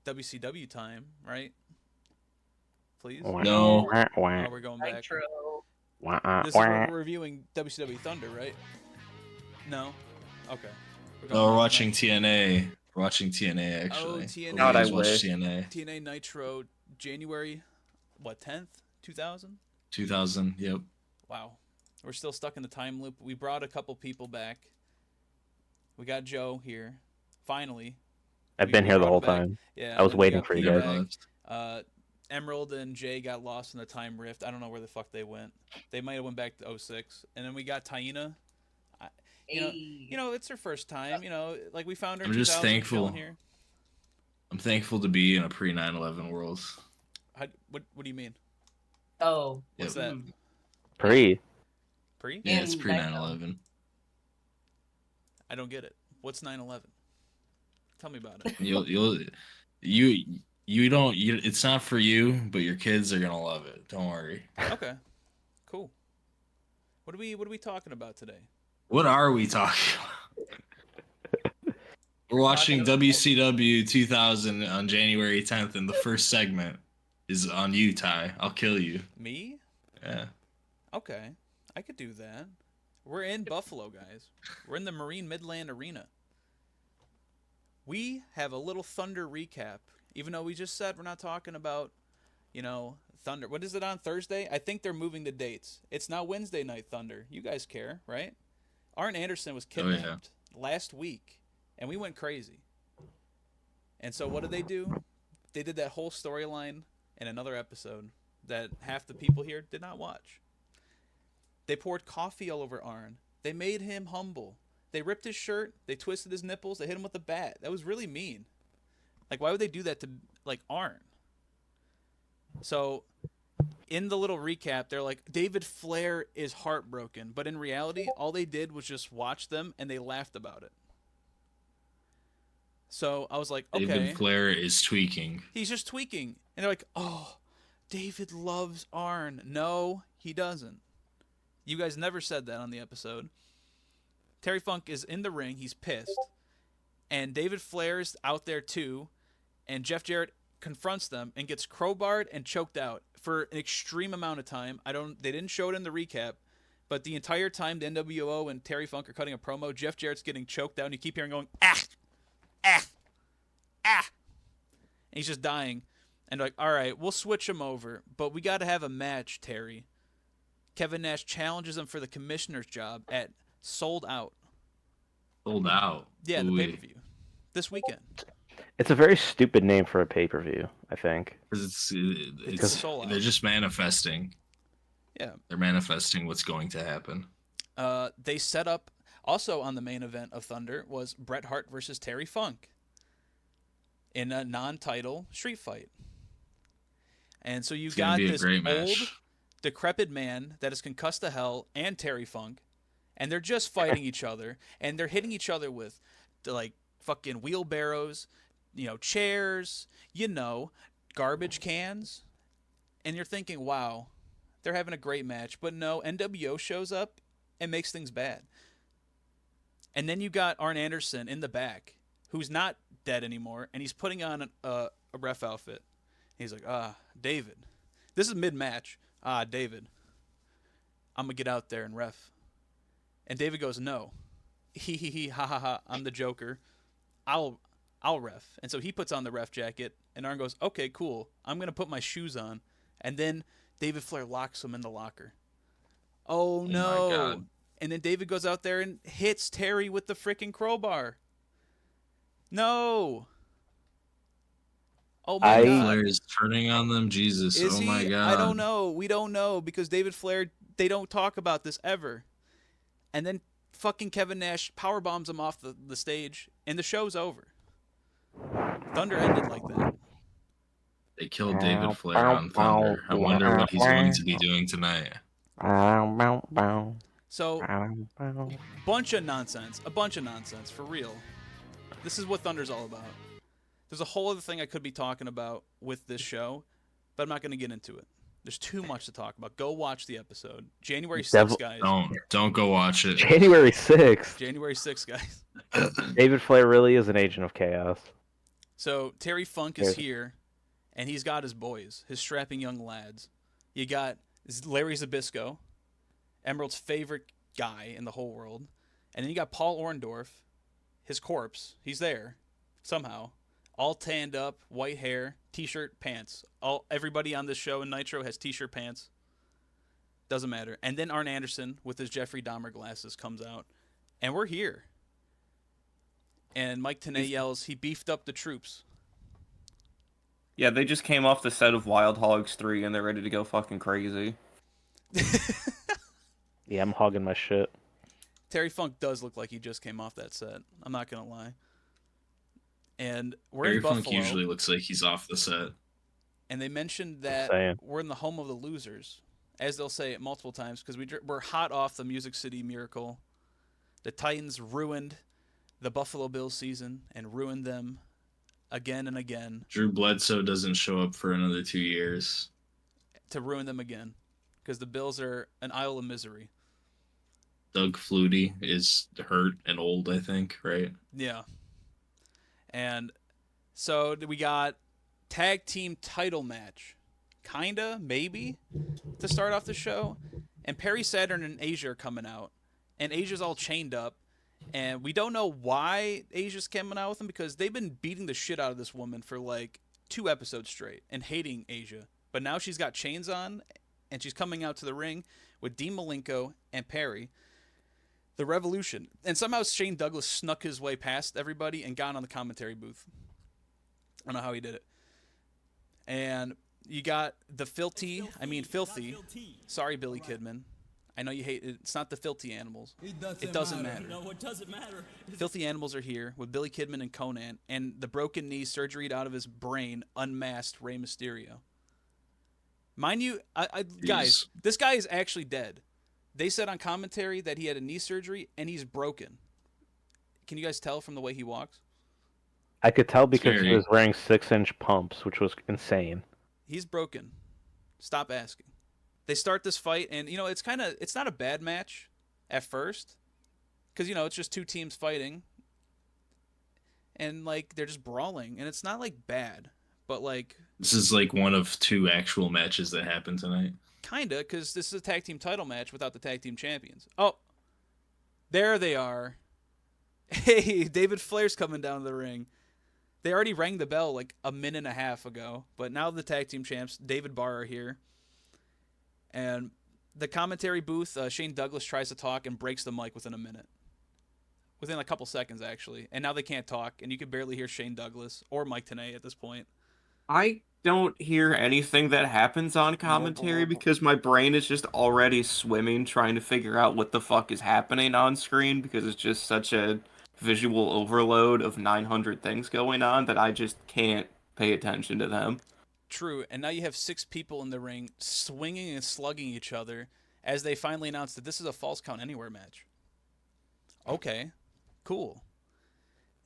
WCW time, right? Please. No. Oh, we're going back. Nitro. This is where we're reviewing WCW Thunder, right? No. Okay. No, we're watching TNA. We're watching TNA actually. Oh, TNA. God, I watch wish. TNA. TNA Nitro, January, what, 10th, 2000? 2000. Yep. Wow. We're still stuck in the time loop. We brought a couple people back. We got Joe here. Finally. I've been here the whole time. Yeah. I was waiting for you guys. Emerald and Jay got lost in the time rift. I don't know where the fuck they went. They might have went back to 06. And then we got Taina. You know, it's her first time. You know, like we found her. I'm just thankful. Here. I'm thankful to be in a pre 9/11 world. What do you mean? Oh, what's that? Pre. Yeah, it's pre 9/11. I don't get it. What's 9/11? Tell me about it. You don't. It's not for you, but your kids are gonna love it. Don't worry. Okay, cool. What are we talking about today? What are we talking about? We're watching WCW 2000 on January 10th, and the first segment is on you, Ty. I'll kill you. Me? Yeah. Okay, I could do that. We're in Buffalo, guys. We're in the Marine Midland Arena. We have a little Thunder recap, even though we just said we're not talking about, Thunder. What is it on Thursday? I think they're moving the dates. It's now Wednesday Night Thunder. You guys care, right? Arn Anderson was kidnapped last week, and we went crazy. And so what did they do? They did that whole storyline in another episode that half the people here did not watch. They poured coffee all over Arn. They made him humble. They ripped his shirt. They twisted his nipples. They hit him with a bat. That was really mean. Like, why would they do that to, Arn? So, in the little recap, they're like, David Flair is heartbroken. But in reality, all they did was just watch them, and they laughed about it. So, I was like, okay. David Flair is tweaking. He's just tweaking. And they're like, oh, David loves Arn. No, he doesn't. You guys never said that on the episode. Terry Funk is in the ring. He's pissed. And David Flair's out there too. And Jeff Jarrett confronts them and gets crowbarred and choked out for an extreme amount of time. They didn't show it in the recap, but the entire time the nWo and Terry Funk are cutting a promo, Jeff Jarrett's getting choked out and you keep hearing going, ah, ah, ah. And he's just dying. And they're like, all right, we'll switch him over, but we got to have a match, Terry. Kevin Nash challenges him for the commissioner's job at Sold Out. Sold Out? Yeah, the pay-per-view. This weekend. It's a very stupid name for a pay-per-view, I think. Because Sold Out. They're just manifesting. Yeah. They're manifesting what's going to happen. They set up, also on the main event of Thunder, was Bret Hart versus Terry Funk in a non-title street fight. And so you've got this old, decrepit man that is concussed to hell and Terry Funk, and they're just fighting each other, and they're hitting each other with fucking wheelbarrows, chairs, garbage cans, and you're thinking, wow, they're having a great match. But no, nWo shows up and makes things bad. And then you got Arn Anderson in the back, who's not dead anymore, and he's putting on a ref outfit. He's like, David, this is mid-match. David, I'm going to get out there and ref. And David goes, no. He, ha, ha, ha, I'm the Joker. I'll ref. And so he puts on the ref jacket, and Arn goes, okay, cool. I'm going to put my shoes on. And then David Flair locks him in the locker. Oh, no. My God. And then David goes out there and hits Terry with the freaking crowbar. No. Oh my God. Flair is turning on them. Jesus. Is my he? God. I don't know. We don't know because David Flair, they don't talk about this ever. And then fucking Kevin Nash powerbombs him off the stage, and the show's over. Thunder ended like that. They killed David Flair on Thunder. I wonder what he's going to be doing tonight. So, a bunch of nonsense, for real. This is what Thunder's all about. There's a whole other thing I could be talking about with this show, but I'm not going to get into it. There's too much to talk about. Go watch the episode. January 6th, guys. Don't go watch it. January 6th. January 6th, guys. David Flair really is an agent of chaos. So Terry Funk is here, and he's got his boys, his strapping young lads. You got Larry Zbyszko, Emerald's favorite guy in the whole world. And then you got Paul Orndorff, his corpse. He's there, somehow. All tanned up, white hair, t-shirt, pants. Everybody on this show in Nitro has t-shirt pants. Doesn't matter. And then Arn Anderson with his Jeffrey Dahmer glasses comes out. And we're here. And Mike Tenay yells, he beefed up the troops. Yeah, they just came off the set of Wild Hogs 3 and they're ready to go fucking crazy. Yeah, I'm hogging my shit. Terry Funk does look like he just came off that set. I'm not going to lie. And we're Terry in Buffalo. Funk usually looks like he's off the set. And they mentioned that we're in the home of the losers, as they'll say it multiple times, because we're hot off the Music City Miracle. The Titans ruined the Buffalo Bills season and ruined them again and again. Drew Bledsoe doesn't show up for another 2 years. To ruin them again, because the Bills are an isle of misery. Doug Flutie is hurt and old, I think, right? Yeah. And so we got tag team title match. Kinda, maybe, to start off the show. And Perry Saturn and Asia are coming out. And Asia's all chained up. And we don't know why Asia's coming out with them, because they've been beating the shit out of this woman for like 2 episodes straight and hating Asia. But now she's got chains on, and she's coming out to the ring with Dean Malenko and Perry. The Revolution. And somehow Shane Douglas snuck his way past everybody and got on the commentary booth. I don't know how he did it. And you got the filthy. Sorry, Billy Kidman. I know you hate it. It's not the filthy animals. It doesn't matter. No, it doesn't matter. Filthy animals are here with Billy Kidman and Conan, and the broken knee surgeryed out of his brain, unmasked Rey Mysterio. Mind you, guys, this guy is actually dead. They said on commentary that he had a knee surgery and he's broken. Can you guys tell from the way he walks? I could tell because he was wearing 6-inch pumps, which was insane. He's broken. Stop asking. They start this fight, and it's not a bad match at first, because it's just 2 teams fighting, and like they're just brawling, and it's not like bad, but like this is like one of 2 actual matches that happened tonight. Kinda, because this is a tag team title match without the tag team champions. Oh, there they are. Hey, David Flair's coming down to the ring. They already rang the bell like a minute and a half ago, but now the tag team champs, David Barr, are here. And the commentary booth, Shane Douglas tries to talk and breaks the mic within a minute. Within a couple seconds, actually. And now they can't talk, and you can barely hear Shane Douglas or Mike Tenay at this point. I don't hear anything that happens on commentary because my brain is just already swimming trying to figure out what the fuck is happening on screen, because it's just such a visual overload of 900 things going on that I just can't pay attention to them. True, and now you have 6 people in the ring swinging and slugging each other as they finally announce that this is a Falls Count Anywhere match. Okay, cool.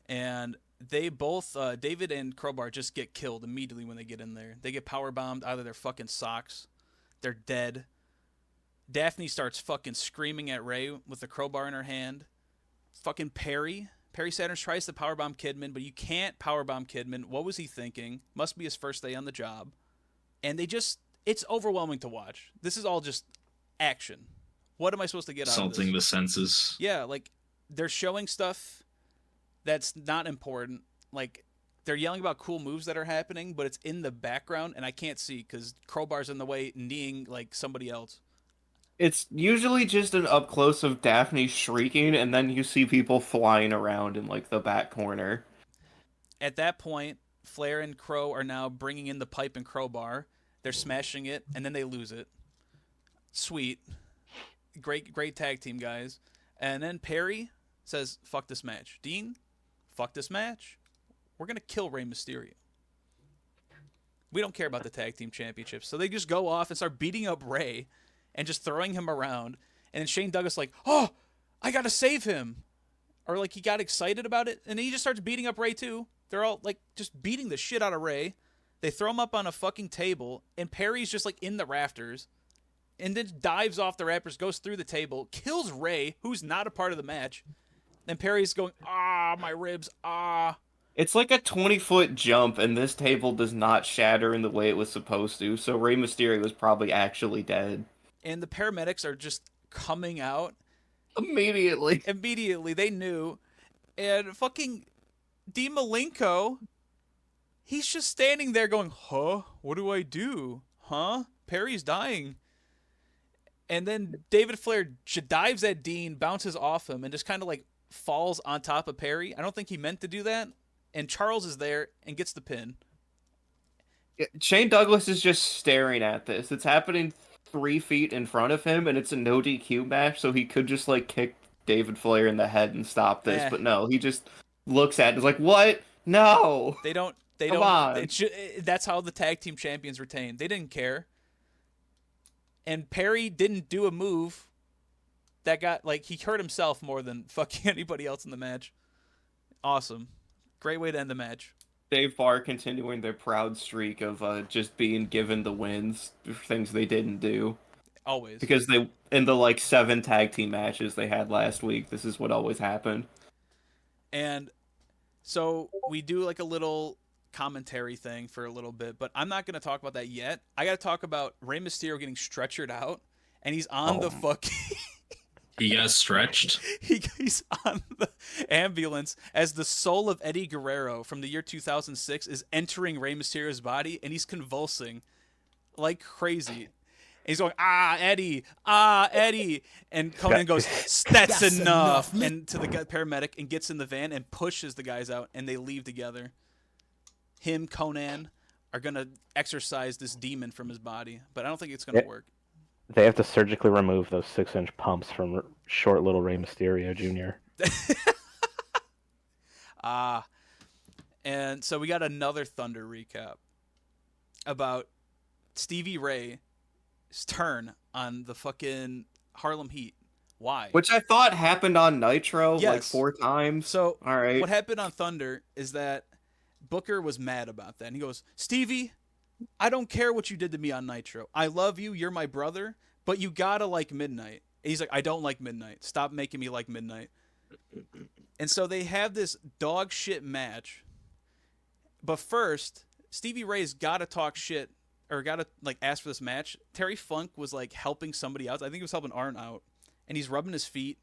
And they both, David and Crowbar, just get killed immediately when they get in there. They get powerbombed out of their fucking socks. They're dead. Daphne starts fucking screaming at Ray with the crowbar in her hand. Fucking Perry Saturn tries to powerbomb Kidman, but you can't powerbomb Kidman. What was he thinking? Must be his first day on the job. And it's overwhelming to watch. This is all just action. What am I supposed to get out of this? Assaulting the senses. Yeah, like, they're showing stuff that's not important. Like, they're yelling about cool moves that are happening, but it's in the background, and I can't see because Crowbar's in the way, kneeing, like, somebody else. It's usually just an up close of Daphne shrieking, and then you see people flying around in like the back corner. At that point, Flair and Crow are now bringing in the pipe and crowbar. They're smashing it, and then they lose it. Sweet. Great tag team, guys. And then Perry says, fuck this match. Dean, fuck this match. We're going to kill Rey Mysterio. We don't care about the tag team championships. So they just go off and start beating up Rey and just throwing him around. And then Shane Douglas like, oh, I got to save him. Or like he got excited about it. And then he just starts beating up Rey too. They're all like just beating the shit out of Rey. They throw him up on a fucking table. And Perry's just like in the rafters. And then dives off the rafters, goes through the table, kills Rey, who's not a part of the match. Then Perry's going, ah, my ribs, ah. It's like a 20-foot jump, and this table does not shatter in the way it was supposed to, so Rey Mysterio was probably actually dead. And the paramedics are just coming out. Immediately. They knew. And fucking Dean Malenko, he's just standing there going, huh? What do I do? Huh? Perry's dying. And then David Flair dives at Dean, bounces off him, and just kind of like falls on top of Perry. I don't think he meant to do that. And Charles is there and gets the pin. Shane Douglas is just staring at this. It's happening 3 feet in front of him, and it's a no DQ match, so he could just like kick David Flair in the head and stop this. But no, he just looks at it and is like, what? No! They don't. That's how the tag team champions retain. They didn't care. And Perry didn't do a move that got, like, he hurt himself more than fucking anybody else in the match. Awesome. Great way to end the match. Dave Barr continuing their proud streak of just being given the wins for things they didn't do. Always. Because they, in the, like, 7 tag team matches they had last week, this is what always happened. And so we do, like, a little commentary thing for a little bit, but I'm not going to talk about that yet. I got to talk about Rey Mysterio getting stretchered out, and he's on the fucking... He got stretched? He's on the ambulance as the soul of Eddie Guerrero from the year 2006 is entering Rey Mysterio's body, and he's convulsing like crazy. And he's going, Eddie, Eddie. And Conan goes, that's enough. And to the paramedic, and gets in the van and pushes the guys out, and they leave together. Him, Conan, are going to exorcise this demon from his body, but I don't think it's going to work. They have to surgically remove those 6-inch pumps from short little Rey Mysterio Jr. And so we got another Thunder recap about Stevie Ray's turn on the fucking Harlem Heat. Why? Which I thought happened on Nitro like 4 times. So all right. What happened on Thunder is that Booker was mad about that. And he goes, Stevie, I don't care what you did to me on Nitro. I love you. You're my brother. But you gotta like Midnight. And he's like, I don't like Midnight. Stop making me like Midnight. And so they have this dog shit match. But first, Stevie Ray's gotta talk shit or gotta like ask for this match. Terry Funk was like helping somebody out. I think he was helping Arn out. And he's rubbing his feet.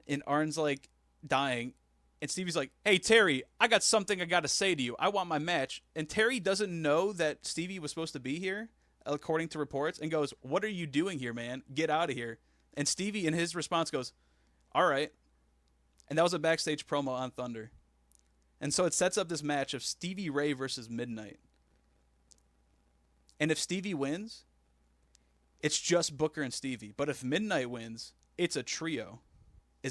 And Arn's like dying. And Stevie's like, hey, Terry, I got something I got to say to you. I want my match. And Terry doesn't know that Stevie was supposed to be here, according to reports, and goes, what are you doing here, man? Get out of here. And Stevie, in his response, goes, all right. And that was a backstage promo on Thunder. And so it sets up this match of Stevie Ray versus Midnight. And if Stevie wins, it's just Booker and Stevie. But if Midnight wins, it's a trio.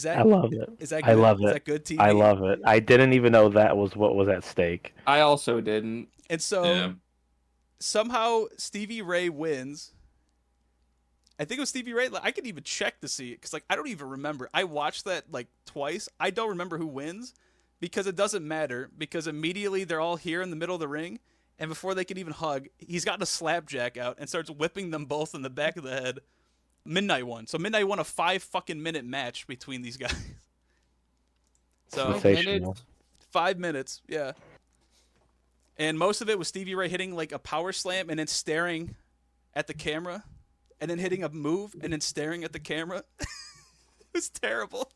I love it. Is that good? I love it. Is that good TV? I love it. I didn't even know that was what was at stake. I also didn't. And so somehow Stevie Ray wins. I think it was Stevie Ray. I could even check to see it because I don't even remember. I watched that twice. I don't remember who wins because it doesn't matter because immediately they're all here in the middle of the ring. And before they can even hug, he's got a slapjack out and starts whipping them both in the back of the head. Midnight won. So Midnight won a 5-minute match between these guys. So 5 minutes, yeah. And most of it was Stevie Ray hitting a power slam and then staring at the camera and then hitting a move and then staring at the camera. It was terrible.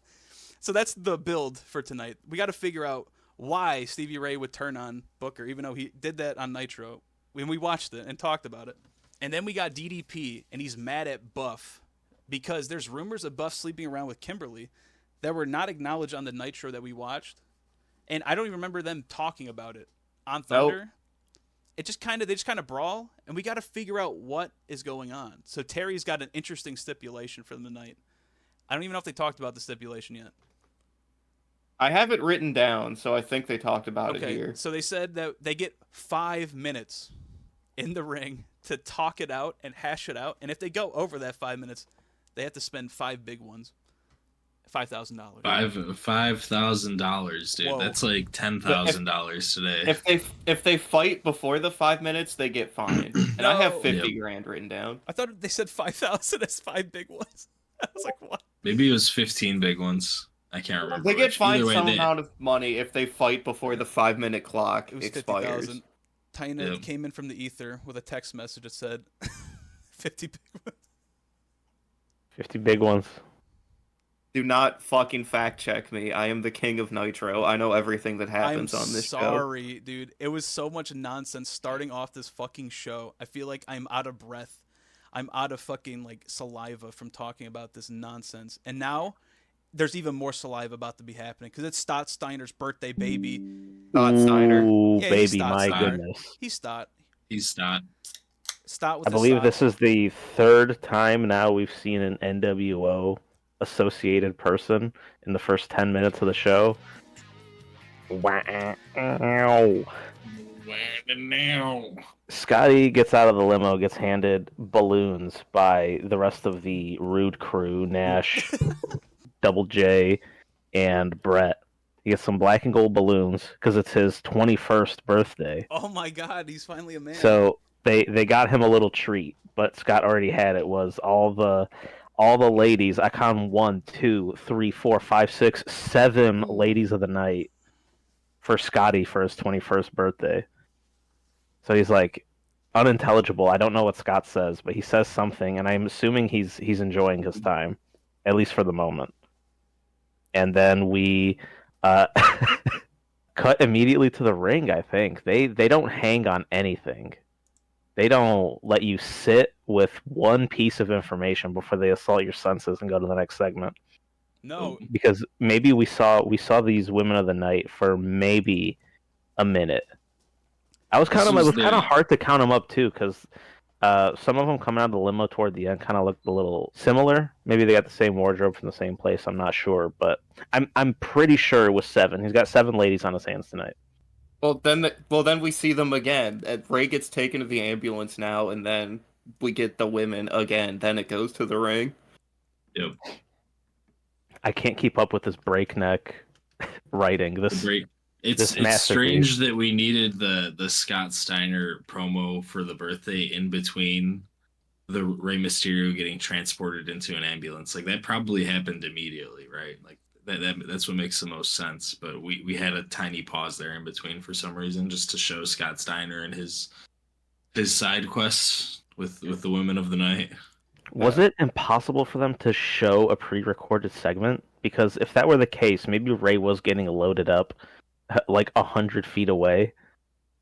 So that's the build for tonight. We got to figure out why Stevie Ray would turn on Booker, even though he did that on Nitro when we watched it and talked about it. And then we got DDP, and he's mad at Buff because there's rumors of Buff sleeping around with Kimberly that were not acknowledged on the Nitro that we watched. And I don't even remember them talking about it on Thunder. Nope. They just kind of brawl, and we got to figure out what is going on. So Terry's got an interesting stipulation for the night. I don't even know if they talked about the stipulation yet. I have it written down, so I think they talked about it here. So they said that they get 5 minutes in the ring to talk it out and hash it out. And if they go over that 5 minutes, they have to spend 5 big ones. $5,000. $5,000, dude. Whoa. That's like $10,000 today. If they fight before the 5 minutes, they get fined. And I have 50 grand written down. I thought they said 5,000 as 5 big ones. I was like, what? Maybe it was 15 big ones. I can't remember. They get which. fined Either way, some amount of money if they fight before the 5-minute clock It was expires. 50,000. Taina came in from the ether with a text message that said 50 big ones. 50 big ones. Do not fucking fact check me. I am the king of Nitro. I know everything that happens on this show. I'm sorry, dude. It was so much nonsense starting off this fucking show. I feel like I'm out of breath. I'm out of fucking like saliva from talking about this nonsense. And now there's even more saliva about to be happening because it's Stott Steiner's birthday, baby. Stott Steiner. Ooh, Yeah, baby, my Steiner. goodness. He's Stott. He's not. Stott with I believe this is the third time now we've seen an nWo associated person in the first 10 minutes of the show. Wow. Scotty gets out of the limo, gets handed balloons by the rest of the Rude crew, Nash, Double J, and Brett. He gets some black and gold balloons because it's his 21st birthday. Oh my god, he's finally a man. So they got him a little treat, but Scott already had it. Was all the ladies. I counted 1, 2, 3, 4, 5, 6, 7 ladies of the night for Scotty for his 21st birthday. So he's like unintelligible. I don't know what Scott says, but he says something, and I'm assuming he's enjoying his time, at least for the moment. And then we cut immediately to the ring. I think they don't hang on anything. They don't let you sit with one piece of information before they assault your senses and go to the next segment. No, because maybe we saw these women of the night for maybe a minute. It was kind of hard to count them up too, because some of them coming out of the limo toward the end kind of looked a little similar. Maybe they got the same wardrobe from the same place. I'm not sure, but I'm pretty sure it was 7. He's got 7 ladies on his hands tonight. Well, then we see them again. Ray gets taken to the ambulance now, and then we get the women again. Then it goes to the ring. Yep. I can't keep up with this breakneck writing. It's strange that we needed the Scott Steiner promo for the birthday in between the Rey Mysterio getting transported into an ambulance. Like that probably happened immediately, right? Like that's what makes the most sense. But we had a tiny pause there in between for some reason, just to show Scott Steiner and his side quests with the women of the night. Was it impossible for them to show a pre-recorded segment? Because if that were the case, maybe Ray was getting loaded up like 100 feet away,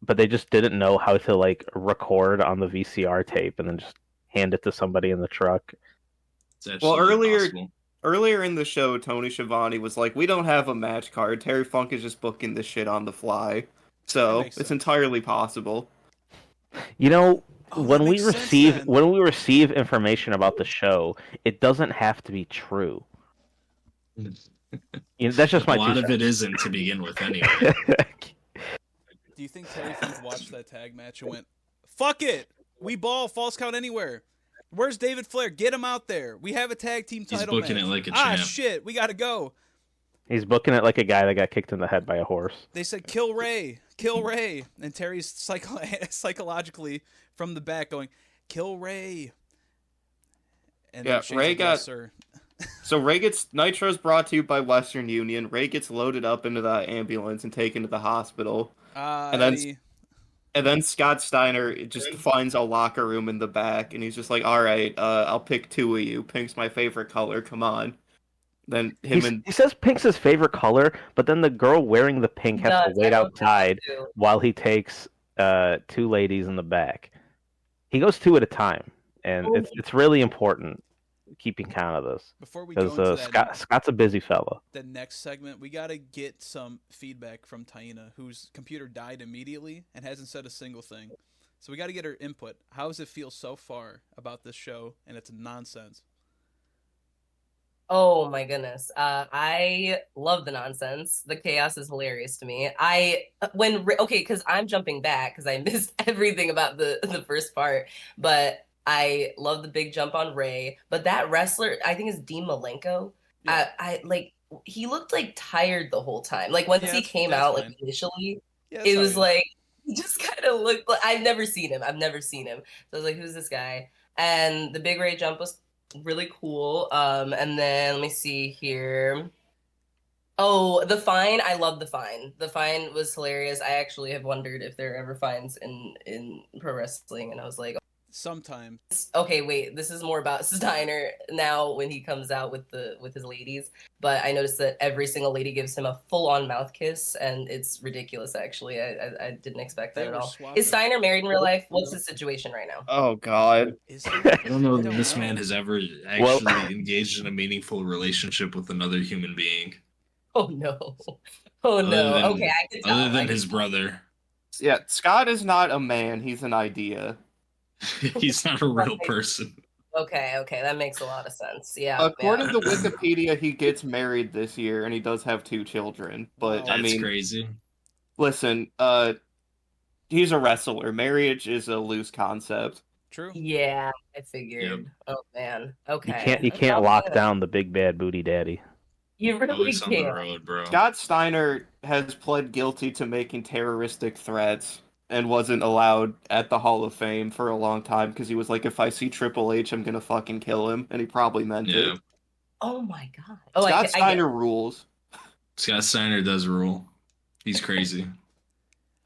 but they just didn't know how to like record on the VCR tape and then just hand it to somebody in the truck. Well, earlier in the show, Tony Schiavone was like, "We don't have a match card. Terry Funk is just booking this shit on the fly." So it's entirely possible. You know, when we receive information about the show, it doesn't have to be true. You know, that's just a lot of it isn't to begin with, anyway. Do you think Terry Funk watched that tag match and went, "Fuck it, we ball false count anywhere. Where's David Flair? Get him out there. We have a tag team title match. He's booking it like a champ. Shit, we gotta go." He's booking it like a guy that got kicked in the head by a horse. They said, "Kill Ray, kill Ray," and Terry's psychologically from the back going, "Kill Ray." And yeah, Ray got. Sir. So Ray gets Nitro's brought to you by Western Union. Ray gets loaded up into the ambulance and taken to the hospital. And then Scott Steiner just finds a locker room in the back, and he's just like, "All right, I'll pick 2 of you. Pink's my favorite color. Come on." Then he says pink's his favorite color, but then the girl wearing the pink has to wait outside while he takes 2 ladies in the back. He goes 2 at a time, and it's really important keeping count of this. Before we go into Scott's a busy fella. The next segment, we got to get some feedback from Taina, whose computer died immediately and hasn't said a single thing. So we got to get her input. How does it feel so far about this show and its nonsense? Oh my goodness. I love the nonsense. The chaos is hilarious to me. Because I'm jumping back because I missed everything about the first part, but I love the big jump on Ray, but that wrestler, I think is Dean Malenko. Yeah. He looked like tired the whole time. Like once he came out, like initially, it was like, he just kind of looked like, I've never seen him. So I was like, who's this guy? And the big Ray jump was really cool. And then let me see here. Oh, the fine! I love the fine. The fine was hilarious. I actually have wondered if there are ever fines in pro wrestling, and I was like, sometimes. okay, wait, this is more about Steiner now when he comes out with his ladies. But I noticed that every single lady gives him a full-on mouth kiss, and it's ridiculous. Actually, I didn't expect that at all. Swapping. Is Steiner married in real life? What's his situation right now? Oh God. I don't know that this man has ever actually engaged in a meaningful relationship with another human being. Oh no! Oh no! Okay, I can tell. Other than his brother. Yeah, Scott is not a man. He's an idea. He's not a real person. Okay, that makes a lot of sense. Yeah. According to Wikipedia, he gets married this year, and he does have 2 children. But That's I mean, crazy. Listen, he's a wrestler. Marriage is a loose concept. True. Yeah, I figured. Yep. Oh man. Okay. You can't lock down the big bad booty daddy. You really Always on the can't. road, bro. Scott Steiner has pled guilty to making terroristic threats and wasn't allowed at the Hall of Fame for a long time because he was like, if I see Triple H, I'm gonna fucking kill him, and he probably meant it. Oh my god. Oh, Scott Steiner rules. Scott Steiner does rule. He's crazy.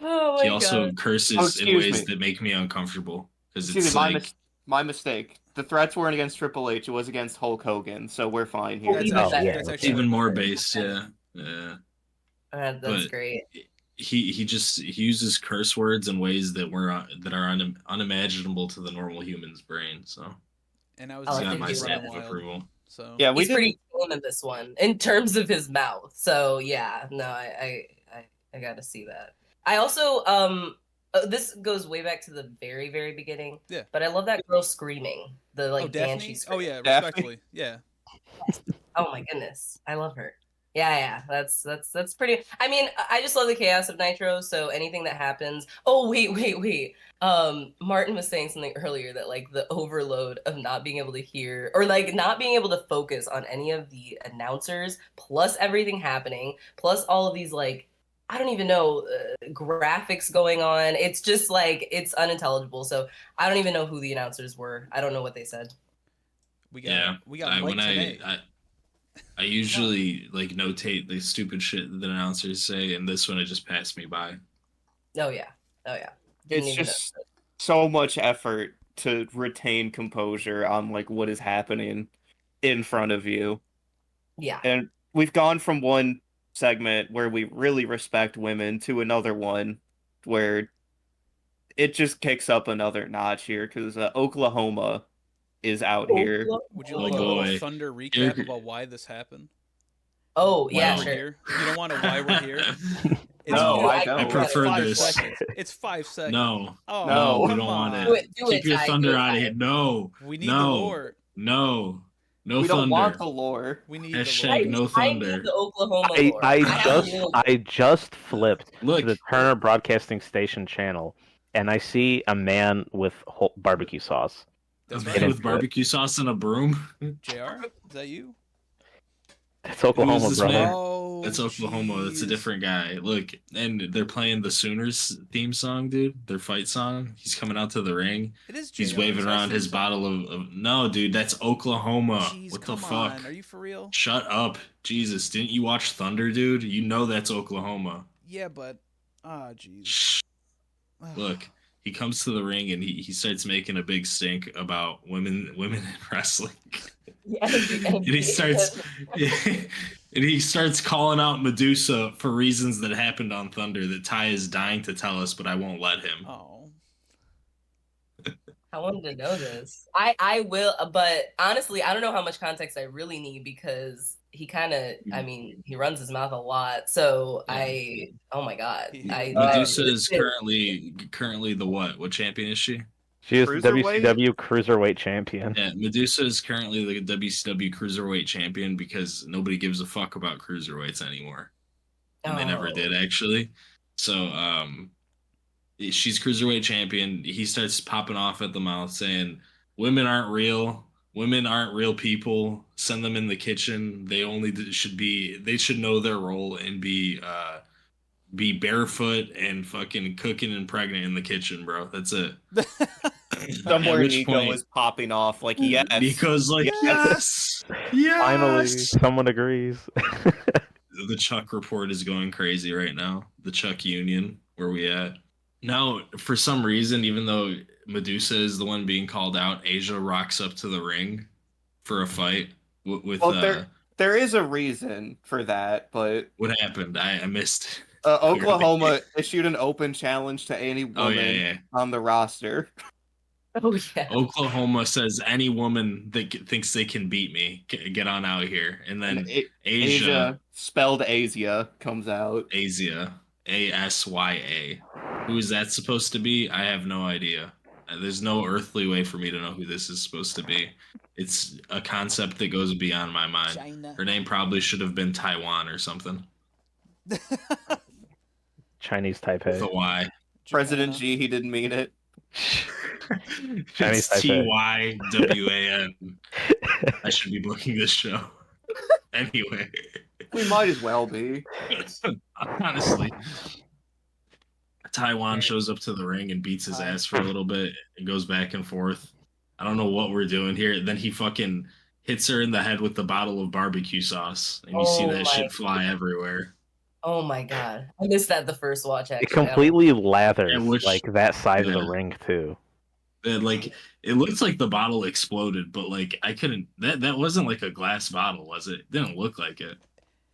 Oh my he also god. curses in ways that make me uncomfortable. Because it's like... my mistake. The threats weren't against Triple H, it was against Hulk Hogan, so we're fine here. That's actually even more base, yeah. That's great. He uses curse words in ways that are unimaginable to the normal human's brain. So, and I was got my stamp of approval. So yeah, he's pretty cool in this one in terms of his mouth. So yeah, no, I got to see that. I also this goes way back to the very, very beginning. Yeah. But I love that girl screaming. The like Daphne? screaming. Yeah, respectfully. Yeah. Oh my goodness. I love her. Yeah. That's pretty. I mean, I just love the chaos of Nitro, so anything that happens. Oh, wait. Martin was saying something earlier that like the overload of not being able to hear or like not being able to focus on any of the announcers, plus everything happening, plus all of these like I don't even know graphics going on. It's just like it's unintelligible. So I don't even know who the announcers were. I don't know what they said. We got I usually like notate the stupid shit that the announcers say, and this one it just passed me by. Oh yeah. It's just so much effort to retain composure on like what is happening in front of you. Yeah. And we've gone from one segment where we really respect women to another one where it just kicks up another notch here because Oklahoma is out here. Would you like a Thunder recap about why this happened? Oh, yeah, sure. Here? You don't want to why we're here? No, I don't. I prefer this. Seconds. It's 5 seconds. No. Oh, no, we don't want it. Keep your thunder out of here. No. We need the lore. No. No we thunder. Don't want the lore. We need Hashtag the lore. No thunder. I need the Oklahoma lore. I just flipped to the Turner Broadcasting Station channel, and I see a man with barbecue sauce. That's right. With barbecue sauce and a broom. JR, is that you? That's Oklahoma, brother. Oh, that's Oklahoma. Geez. That's a different guy. Look, and they're playing the Sooners theme song, dude. Their fight song. He's coming out to the ring. It is. He's waving around his bottle of. No, dude, that's Oklahoma. Jeez, what the fuck? On. Are you for real? Shut up, Jesus! Didn't you watch Thunder, dude? You know that's Oklahoma. Yeah, but jeez. Look. He comes to the ring and he starts making a big stink about women in wrestling. and he starts calling out Medusa for reasons that happened on Thunder that Ty is dying to tell us, but I won't let him. Oh. I wanted to know this. I will, but honestly, I don't know how much context I really need because he kind of, I mean, he runs his mouth a lot. So oh my god, Medusa is currently the what? What champion is she? She is WCW Cruiserweight Champion. Yeah, Medusa is currently the WCW Cruiserweight Champion because nobody gives a fuck about cruiserweights anymore, and they never did actually. So, she's Cruiserweight Champion. He starts popping off at the mouth saying, "Women aren't real. Women aren't real people. Send them in the kitchen. They should know their role and be barefoot and fucking cooking and pregnant in the kitchen, bro. That's it." Somewhere Nico is popping off like, yes. Nico's like, yes. Finally, someone agrees. the Chuck report is going crazy right now. The Chuck Union, where we at? Now, for some reason, even though Medusa is the one being called out, Asia rocks up to the ring for a fight with. Well, there is a reason for that, but what happened? I missed. Oklahoma issued an open challenge to any woman on the roster. Oh yeah. Oklahoma says any woman that thinks they can beat me, get on out here. And then Asia, spelled Asia, comes out. Asia, Asya. Who is that supposed to be? I have no idea. There's no earthly way for me to know who this is supposed to be. It's a concept that goes beyond my mind. China. Her name probably should have been Taiwan or something. Chinese Taipei. With a Y. President G, he didn't mean it. It's TYWAN. I should be booking this show. Anyway. We might as well be. Honestly. Taiwan shows up to the ring and beats his ass for a little bit and goes back and forth. I don't know what we're doing here. Then he fucking hits her in the head with the bottle of barbecue sauce. And you see that shit fly everywhere. Oh my god. I missed that the first watch, actually. It completely lathers like that side of the ring too. Like it looks like the bottle exploded, but like I couldn't that wasn't like a glass bottle, was it? It didn't look like it.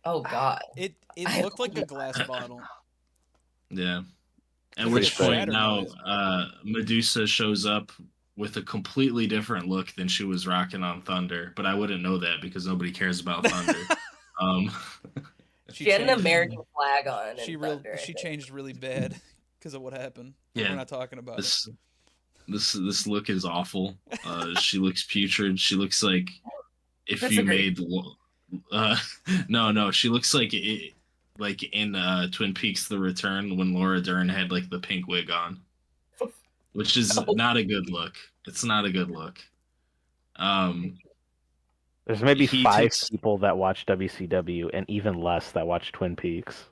Oh god. It looked like a glass bottle. Yeah. At which point now Medusa shows up with a completely different look than she was rocking on Thunder, but I wouldn't know that because nobody cares about Thunder. She had an American flag on. She changed really bad because of what happened. Yeah, we're not talking about this. This look is awful. She looks putrid. She looks like if you made. No. She looks like like in Twin Peaks: The Return when Laura Dern had like the pink wig on, which is not a good look. It's not a good look. There's maybe 5 people that watch WCW and even less that watch Twin Peaks.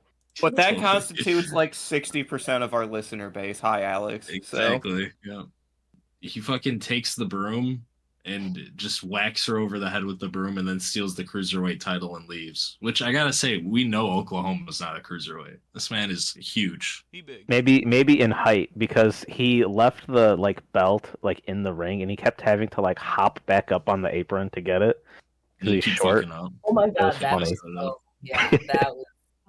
But that constitutes like 60% of our listener base. Hi, Alex. Exactly. Yeah. He fucking takes the broom and just whacks her over the head with the broom and then steals the cruiserweight title and leaves. Which I gotta say, we know Oklahoma's not a cruiserweight. This man is huge. He big. Maybe in height because he left the belt in the ring and he kept having to hop back up on the apron to get it. He's short. Oh my god, that was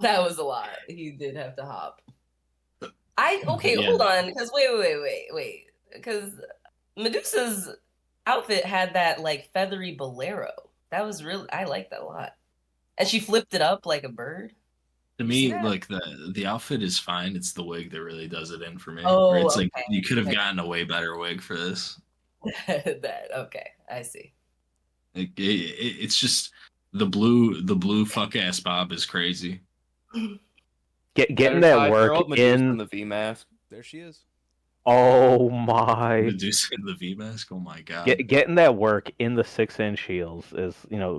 that was a lot. He did have to hop. Hold on, because wait, because Medusa's outfit had that feathery bolero. That was really, I liked that a lot, and she flipped it up like a bird. To me, the outfit is fine. It's the wig that really does it in for me. Oh, it's you could have gotten a way better wig for this. I see. It's just the blue fuck ass bob is crazy. Getting that work in the V mask. There she is. Oh my! Medusa in the V mask. Oh my god! Getting that work in the 6-inch heels is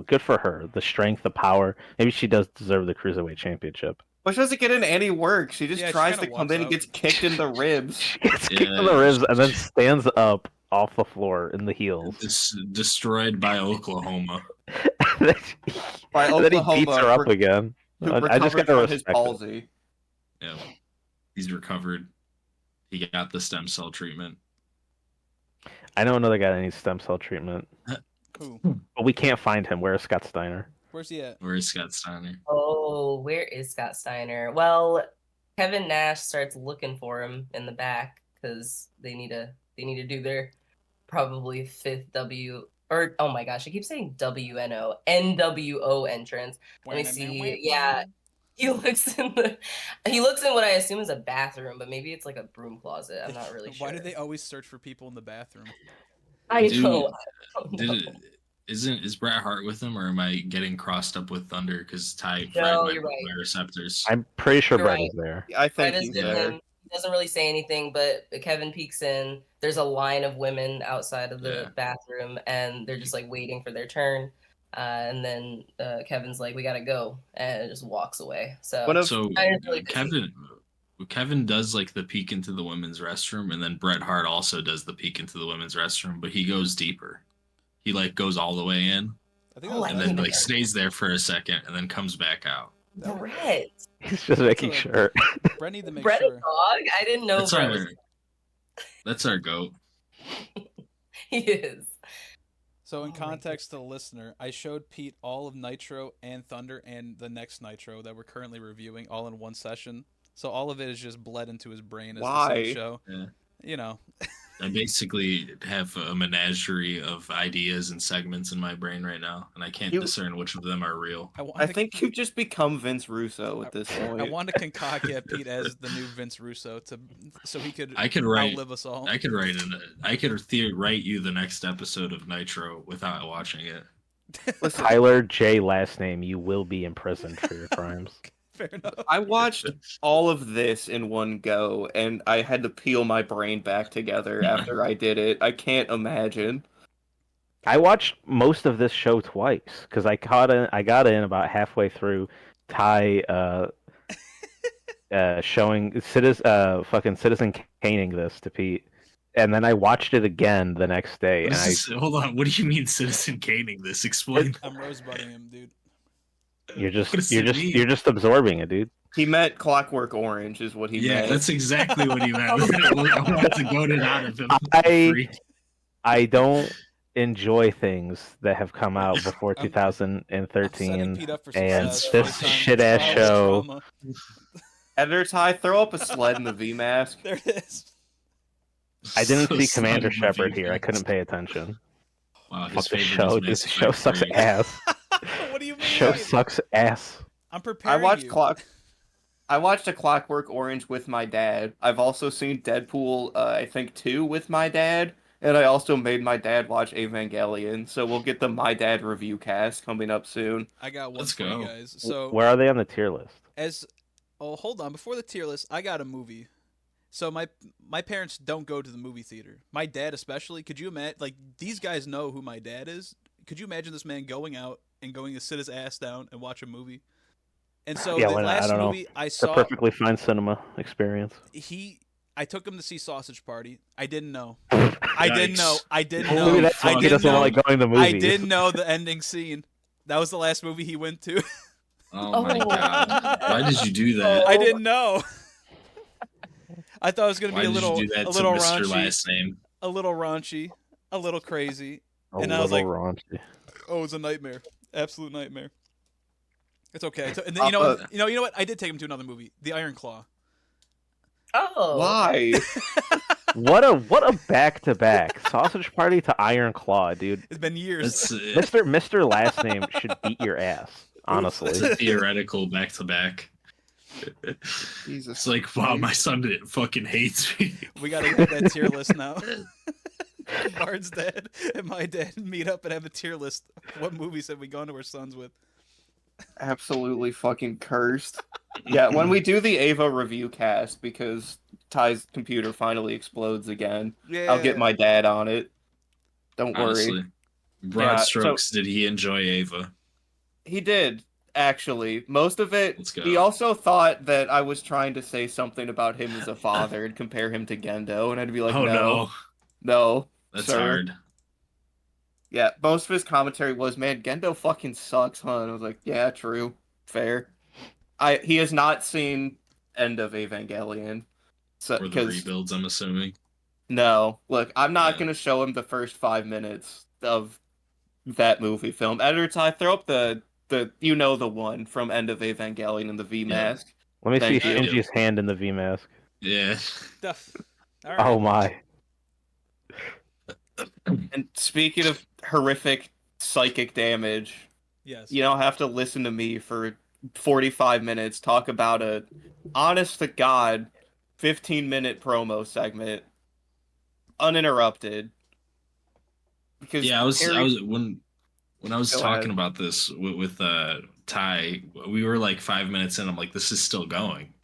good for her. The strength, the power. Maybe she does deserve the cruiserweight championship. But she doesn't get in any work. She just tries to come in and gets kicked in the ribs. She gets kicked in the ribs and then stands up off the floor in the heels. Destroyed by Oklahoma. Then he beats her up again. I just got to respect his palsy. Yeah, he's recovered. He got the stem cell treatment. I know another guy that needs stem cell treatment. Who? But we can't find him. Where is Scott Steiner? Where's he at? Where is Scott Steiner? Oh, where is Scott Steiner? Well, Kevin Nash starts looking for him in the back because they need to do their probably 5th oh my gosh, I keep saying NWO entrance. Let me see. Yeah. He looks in what I assume is a bathroom, but maybe it's like a broom closet. I'm not really sure. Why do they always search for people in the bathroom? I know. Is Bret Hart with him, or am I getting crossed up with Thunder because Ty fried my receptors? I'm pretty sure Bret is there. I think he's there. He doesn't really say anything, but Kevin peeks in. There's a line of women outside of the bathroom, and they're just waiting for their turn. And then Kevin's like, "We gotta go," and just walks away. Kevin does the peek into the women's restroom, and then Bret Hart also does the peek into the women's restroom, but he goes deeper. He goes all the way in, and then stays there for a second, and then comes back out. Brett. He's just making sure. Brett need to make Brett sure. a dog? I didn't know That's our goat. He is. So in context to the listener, I showed Pete all of Nitro and Thunder and the next Nitro that we're currently reviewing all in one session. So all of it is just bled into his brain as the same show. Yeah. You know. I basically have a menagerie of ideas and segments in my brain right now, and I can't discern which of them are real. I think you've just become Vince Russo at this point. I want to concoct Pete as the new Vince Russo so he could write, outlive us all. I could write you the next episode of Nitro without watching it. Listen, Tyler J. last name, you will be imprisoned for your crimes. Fair enough. I watched all of this in one go, and I had to peel my brain back together after I did it. I can't imagine. I watched most of this show twice because I got in about halfway through Ty showing Citizen Caning this to Pete, and then I watched it again the next day. Hold on, what do you mean Citizen Caning this? Explain. I'm rosebudding him, dude. You're just absorbing it, dude. He meant Clockwork Orange, is what he meant. Yeah, that's exactly what he meant. I wanted to goad it out of him. I don't enjoy things that have come out before 2013, and this shit ass show. Editor Ty, throw up a sled in the V mask. There it is. I didn't see Commander Shepard here. I couldn't pay attention. Wow, fuck the show. This show sucks ass. What do you mean? Show sucks ass. I'm preparing. I watched A Clockwork Orange with my dad. I've also seen Deadpool, I think 2 with my dad, and I also made my dad watch Evangelion. So we'll get the My Dad review cast coming up soon. I got one for you guys. So where are they on the tier list? Hold on. Before the tier list, I got a movie. So my parents don't go to the movie theater. My dad especially. Could you imagine? Like, these guys know who my dad is. Could you imagine this man going out and going to sit his ass down and watch a movie? And so the last movie I saw, it's a perfectly fine cinema experience. I took him to see Sausage Party. I didn't know. I didn't know. He doesn't like going to movies. I didn't know the ending scene. That was the last movie he went to. Oh my god! Why did you do that? I didn't know. I thought it was gonna be a little raunchy. Mr. Last name. A little raunchy, a little crazy, and I was like, raunchy. "Oh, it's a nightmare, absolute nightmare." It's okay. And then, you know what? I did take him to another movie, The Iron Claw. Oh, why? What a back-to-back Sausage Party to Iron Claw, dude. It's been years. Mr. Last Name should beat your ass. Honestly, it's a theoretical back-to-back. Jesus. It's like, wow, my son fucking hates me. We gotta get that tier list now. Bard's dad and my dad meet up and have a tier list. What movies have we gone to our sons with? Absolutely fucking cursed. Yeah, when we do the Ava review cast, because Ty's computer finally explodes again, I'll get my dad on it. Don't worry. Broad strokes, did he enjoy Ava? He did. Actually, most of it, he also thought that I was trying to say something about him as a father and compare him to Gendo, and I'd be like, no, that's sir. hard. Yeah, most of his commentary was, man, Gendo fucking sucks, huh? And I was like, yeah, true, fair. He has not seen End of Evangelion. Or the rebuilds, I'm assuming. No, look, I'm not going to show him the first 5 minutes of that movie film. Editor Ty, throw up the one from End of Evangelion in the V mask. Let me see Shinji's hand in the V mask. Yeah. Stuff. All right. Oh my. And speaking of horrific psychic damage, yes, you don't have to listen to me for 45 minutes talk about a honest to God 15-minute promo segment uninterrupted. Because I was when I was talking about this with Ty, we were like 5 minutes in. I'm like, this is still going.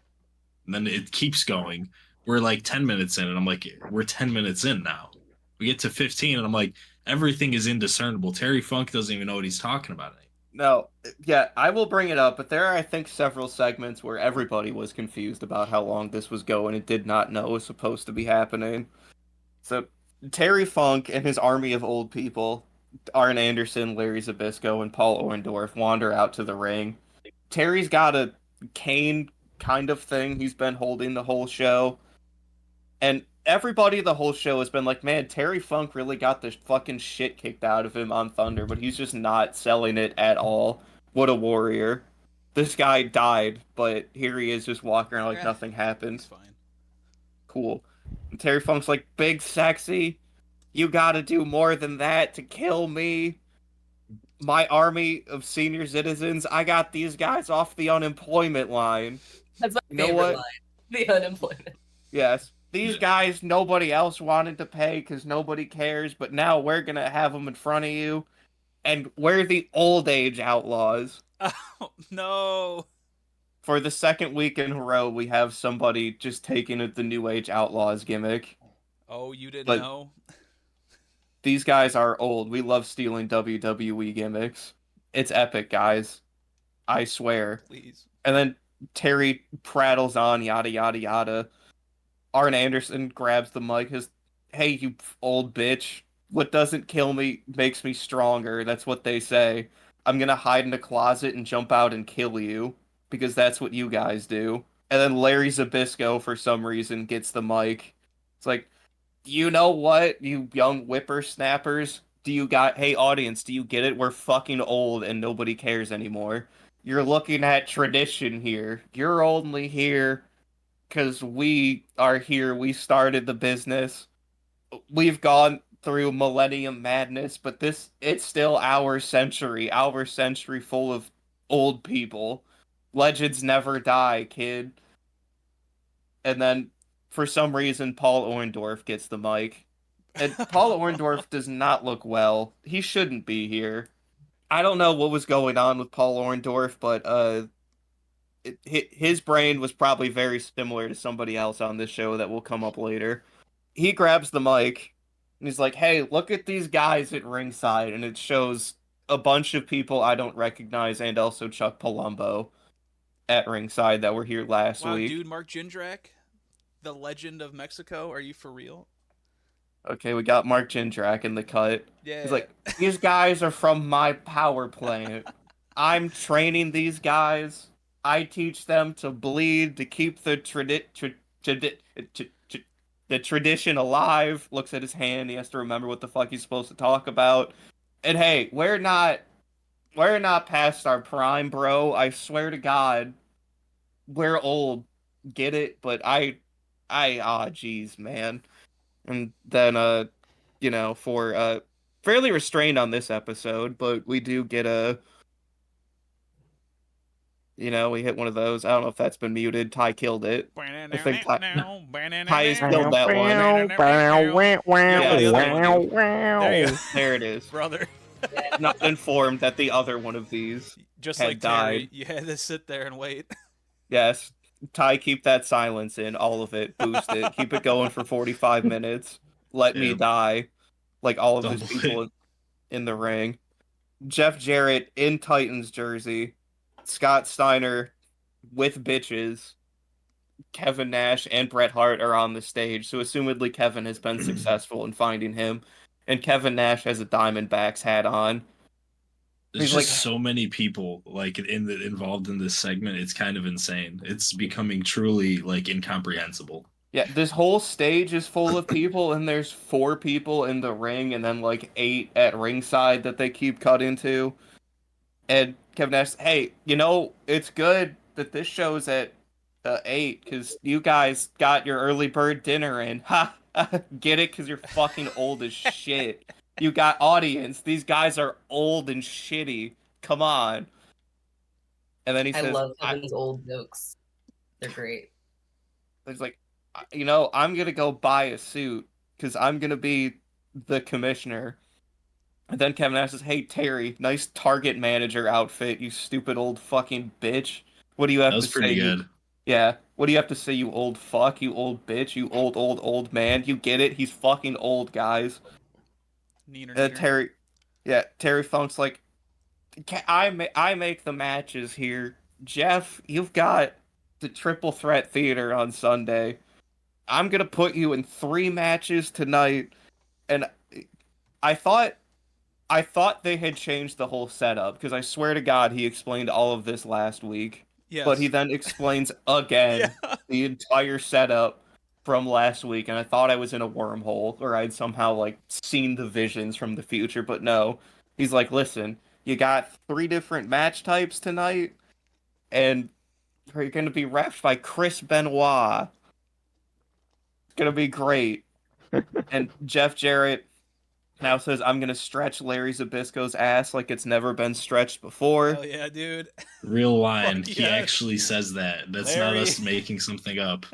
And then it keeps going. We're like 10 minutes in, and I'm like, we're 10 minutes in now. We get to 15, and I'm like, everything is indiscernible. Terry Funk doesn't even know what he's talking about. No, yeah, I will bring it up, but there are, I think, several segments where everybody was confused about how long this was going and did not know was supposed to be happening. So, Terry Funk and his army of old people, Arn Anderson, Larry Zbyszko, and Paul Orndorff wander out to the ring Terry's got a cane kind of thing he's been holding the whole show. And everybody the whole show has been like, man, Terry Funk really got the fucking shit kicked out of him on Thunder, but he's just not selling it at all. What a warrior. This guy died, but here he is just walking around like nothing happened. It's fine. Cool. And Terry Funk's like, big sexy, you gotta do more than that to kill me. My army of senior citizens, I got these guys off the unemployment line. That's my favorite line. The unemployment. Yes. These guys, nobody else wanted to pay because nobody cares, but now we're going to have them in front of you. And we're the old age outlaws. Oh, no. For the second week in a row, we have somebody just taking the new age outlaws gimmick. Oh, you didn't know? These guys are old. We love stealing WWE gimmicks. It's epic, guys. I swear. Please. And then Terry prattles on, yada, yada, yada. Arn Anderson grabs the mic, hey, you old bitch. What doesn't kill me makes me stronger. That's what they say. I'm gonna hide in a closet and jump out and kill you, because that's what you guys do. And then Larry Zbyszko, for some reason, gets the mic. It's like, you know what, you young whippersnappers? Hey audience, do you get it? We're fucking old and nobody cares anymore. You're looking at tradition here. You're only here because we are here. We started the business. We've gone through millennium madness, but it's still our century full of old people. Legends never die, kid. And then, for some reason, Paul Orndorff gets the mic. And Paul Orndorff does not look well. He shouldn't be here. I don't know what was going on with Paul Orndorff, but his brain was probably very similar to somebody else on this show that will come up later. He grabs the mic, and he's like, hey, look at these guys at ringside, and it shows a bunch of people I don't recognize, and also Chuck Palumbo at ringside that were here last week. Wow, dude, Mark Jindrak, the legend of Mexico, are you for real? Okay, we got Mark Jindrak in the cut. Yeah. He's like, these guys are from my power plant. I'm training these guys. I teach them to bleed, to keep the tradition alive. Looks at his hand. He has to remember what the fuck he's supposed to talk about. And hey, we're not past our prime, bro. I swear to God, we're old. Get it? But geez, man. And then, for fairly restrained on this episode, but we do get we hit one of those. I don't know if that's been muted. Ty killed it. I think Ty has killed that one. There it is. Brother. Not informed that the other one of these just had like Terry, died. you had to sit there and wait. Yes. Ty, keep that silence in, all of it. Boost it. Keep it going for 45 minutes. Let me die. Like all of his people in the ring. Jeff Jarrett in Titans jersey. Scott Steiner with bitches. Kevin Nash and Bret Hart are on the stage, so assumedly Kevin has been successful in finding him. And Kevin Nash has a Diamondbacks hat on. There's just so many people involved in this segment. It's kind of insane. It's becoming truly incomprehensible. Yeah, this whole stage is full of people, and there's 4 people in the ring, and then 8 at ringside that they keep cutting to. And Kevin Nash, hey, it's good that this show's at 8 because you guys got your early bird dinner in. Ha! Get it? Because you're fucking old as shit. You got audience. These guys are old and shitty. Come on. And then he says, I love Kevin's old jokes. They're great. He's like, I'm going to go buy a suit because I'm going to be the commissioner. And then Kevin Nash says, hey, Terry, nice Target manager outfit, you stupid old fucking bitch. What do you have to say? That was pretty good. Yeah. What do you have to say, you old fuck, you old bitch, you old man? You get it? He's fucking old, guys. Neener. Terry Funk's like, I make the matches here. Jeff, you've got the Triple Threat Theater on Sunday. I'm gonna put you in 3 matches tonight. And I thought I thought they had changed the whole setup, because I swear to God he explained all of this last week. Yes. But he then explains again the entire setup from last week, and I thought I was in a wormhole, or I'd somehow, like, seen the visions from the future, but no. He's like, listen, you got 3 different match types tonight, and you're going to be refed by Chris Benoit. It's going to be great. And Jeff Jarrett now says, I'm going to stretch Larry Zbyszko's ass like it's never been stretched before. Hell yeah, dude. Real line. Fuck He yes. actually says that. That's Larry. not us making something up.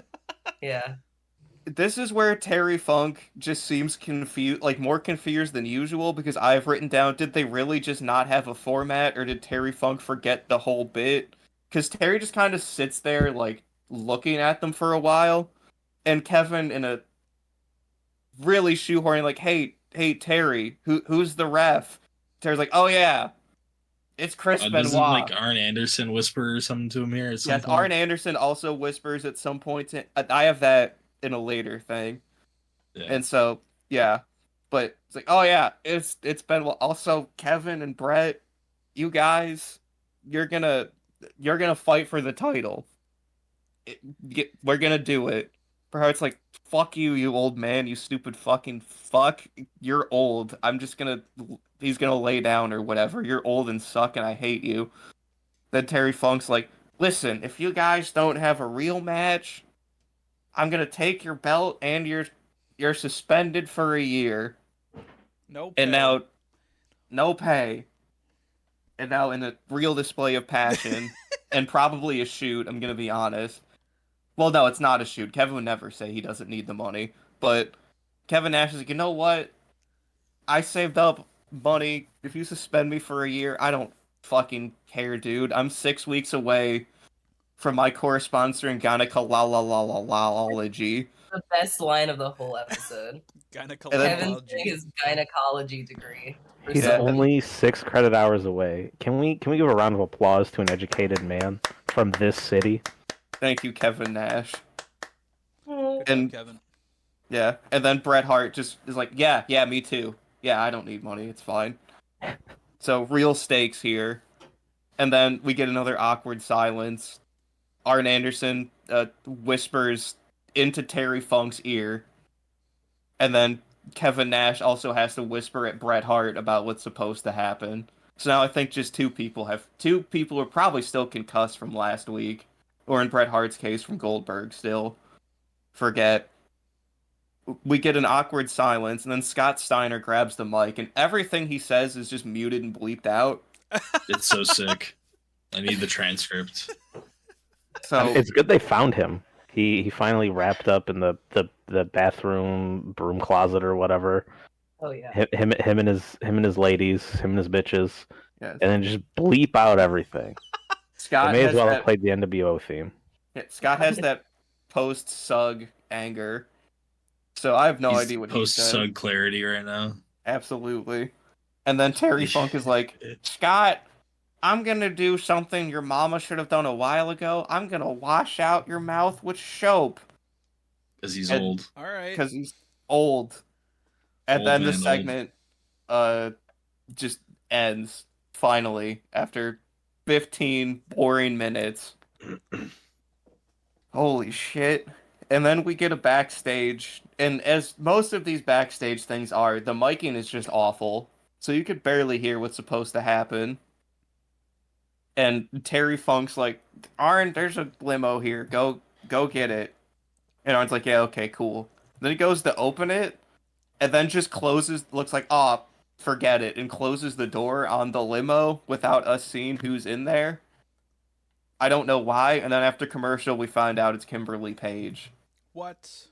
Yeah. This is where Terry Funk just seems confused, like more confused than usual, because I've written down, did they really just not have a format, or did Terry Funk forget the whole bit? Because Terry just kind of sits there, like, looking at them for a while, and Kevin, in a really shoehorning, like, hey, Terry, who's the ref? Terry's like, oh yeah, it's Chris Benoit. Doesn't, like, Arn Anderson whisper or something to him here at some Yes, point? Arn Anderson also whispers at some point. I have that in a later thing. Yeah. And so, yeah. But it's like, oh yeah, it's Benoit. Also, Kevin and Brett, you guys, you're gonna fight for the title. We're gonna do it. For how it's like, fuck you, you old man, you stupid fucking fuck. You're old. He's gonna lay down or whatever. You're old and suck and I hate you. Then Terry Funk's like, listen, if you guys don't have a real match, I'm gonna take your belt and you're suspended for a year. No pay. And now, no pay. And now, in a real display of passion, and probably a shoot, I'm gonna be honest. Well, no, it's not a shoot. Kevin would never say he doesn't need the money. But Kevin Nash is like, you know what? I saved up money. If you suspend me for a year, I don't fucking care, dude. I'm 6 weeks away from my corresponding gynecology. The best line of the whole episode. Kevin's getting his gynecology degree. He's only 6 credit hours away. Can we give a round of applause to an educated man from this city? Thank you, Kevin Nash. Good And job, Kevin. yeah, and then Bret Hart just is like, yeah, me too. Yeah, I don't need money. It's fine. So real stakes here. And then we get another awkward silence. Arn Anderson whispers into Terry Funk's ear. And then Kevin Nash also has to whisper at Bret Hart about what's supposed to happen. So now I think just two people are probably still concussed from last week. Or in Bret Hart's case, from Goldberg still. Forget. We get an awkward silence, and then Scott Steiner grabs the mic, and everything he says is just muted and bleeped out. It's so sick. I need the transcript. So it's good they found him. He finally wrapped up in the bathroom broom closet or whatever. Oh yeah. Him and his ladies, him and his bitches, yes. and then just bleep out everything. Scott they may as well have played the NWO theme. Yeah, Scott has that post-Sug anger. So I have no idea what he's saying. Post-Sug clarity right now. Absolutely. And then Terry Funk is like, Scott, I'm going to do something your mama should have done a while ago. I'm going to wash out your mouth with soap. Because he's old. All right. Because he's old. And then the segment just ends, finally, after 15 boring minutes. Holy shit. And then we get a backstage, and as most of these backstage things are, the miking is just awful. So you could barely hear what's supposed to happen. And Terry Funk's like, Arn, there's a limo here. Go get it. And Arn's like, yeah, okay, cool. Then he goes to open it, and then just closes, looks like, oh, forget it, and closes the door on the limo without us seeing who's in there. I don't know why. And then after commercial, we find out it's Kimberly Page. What?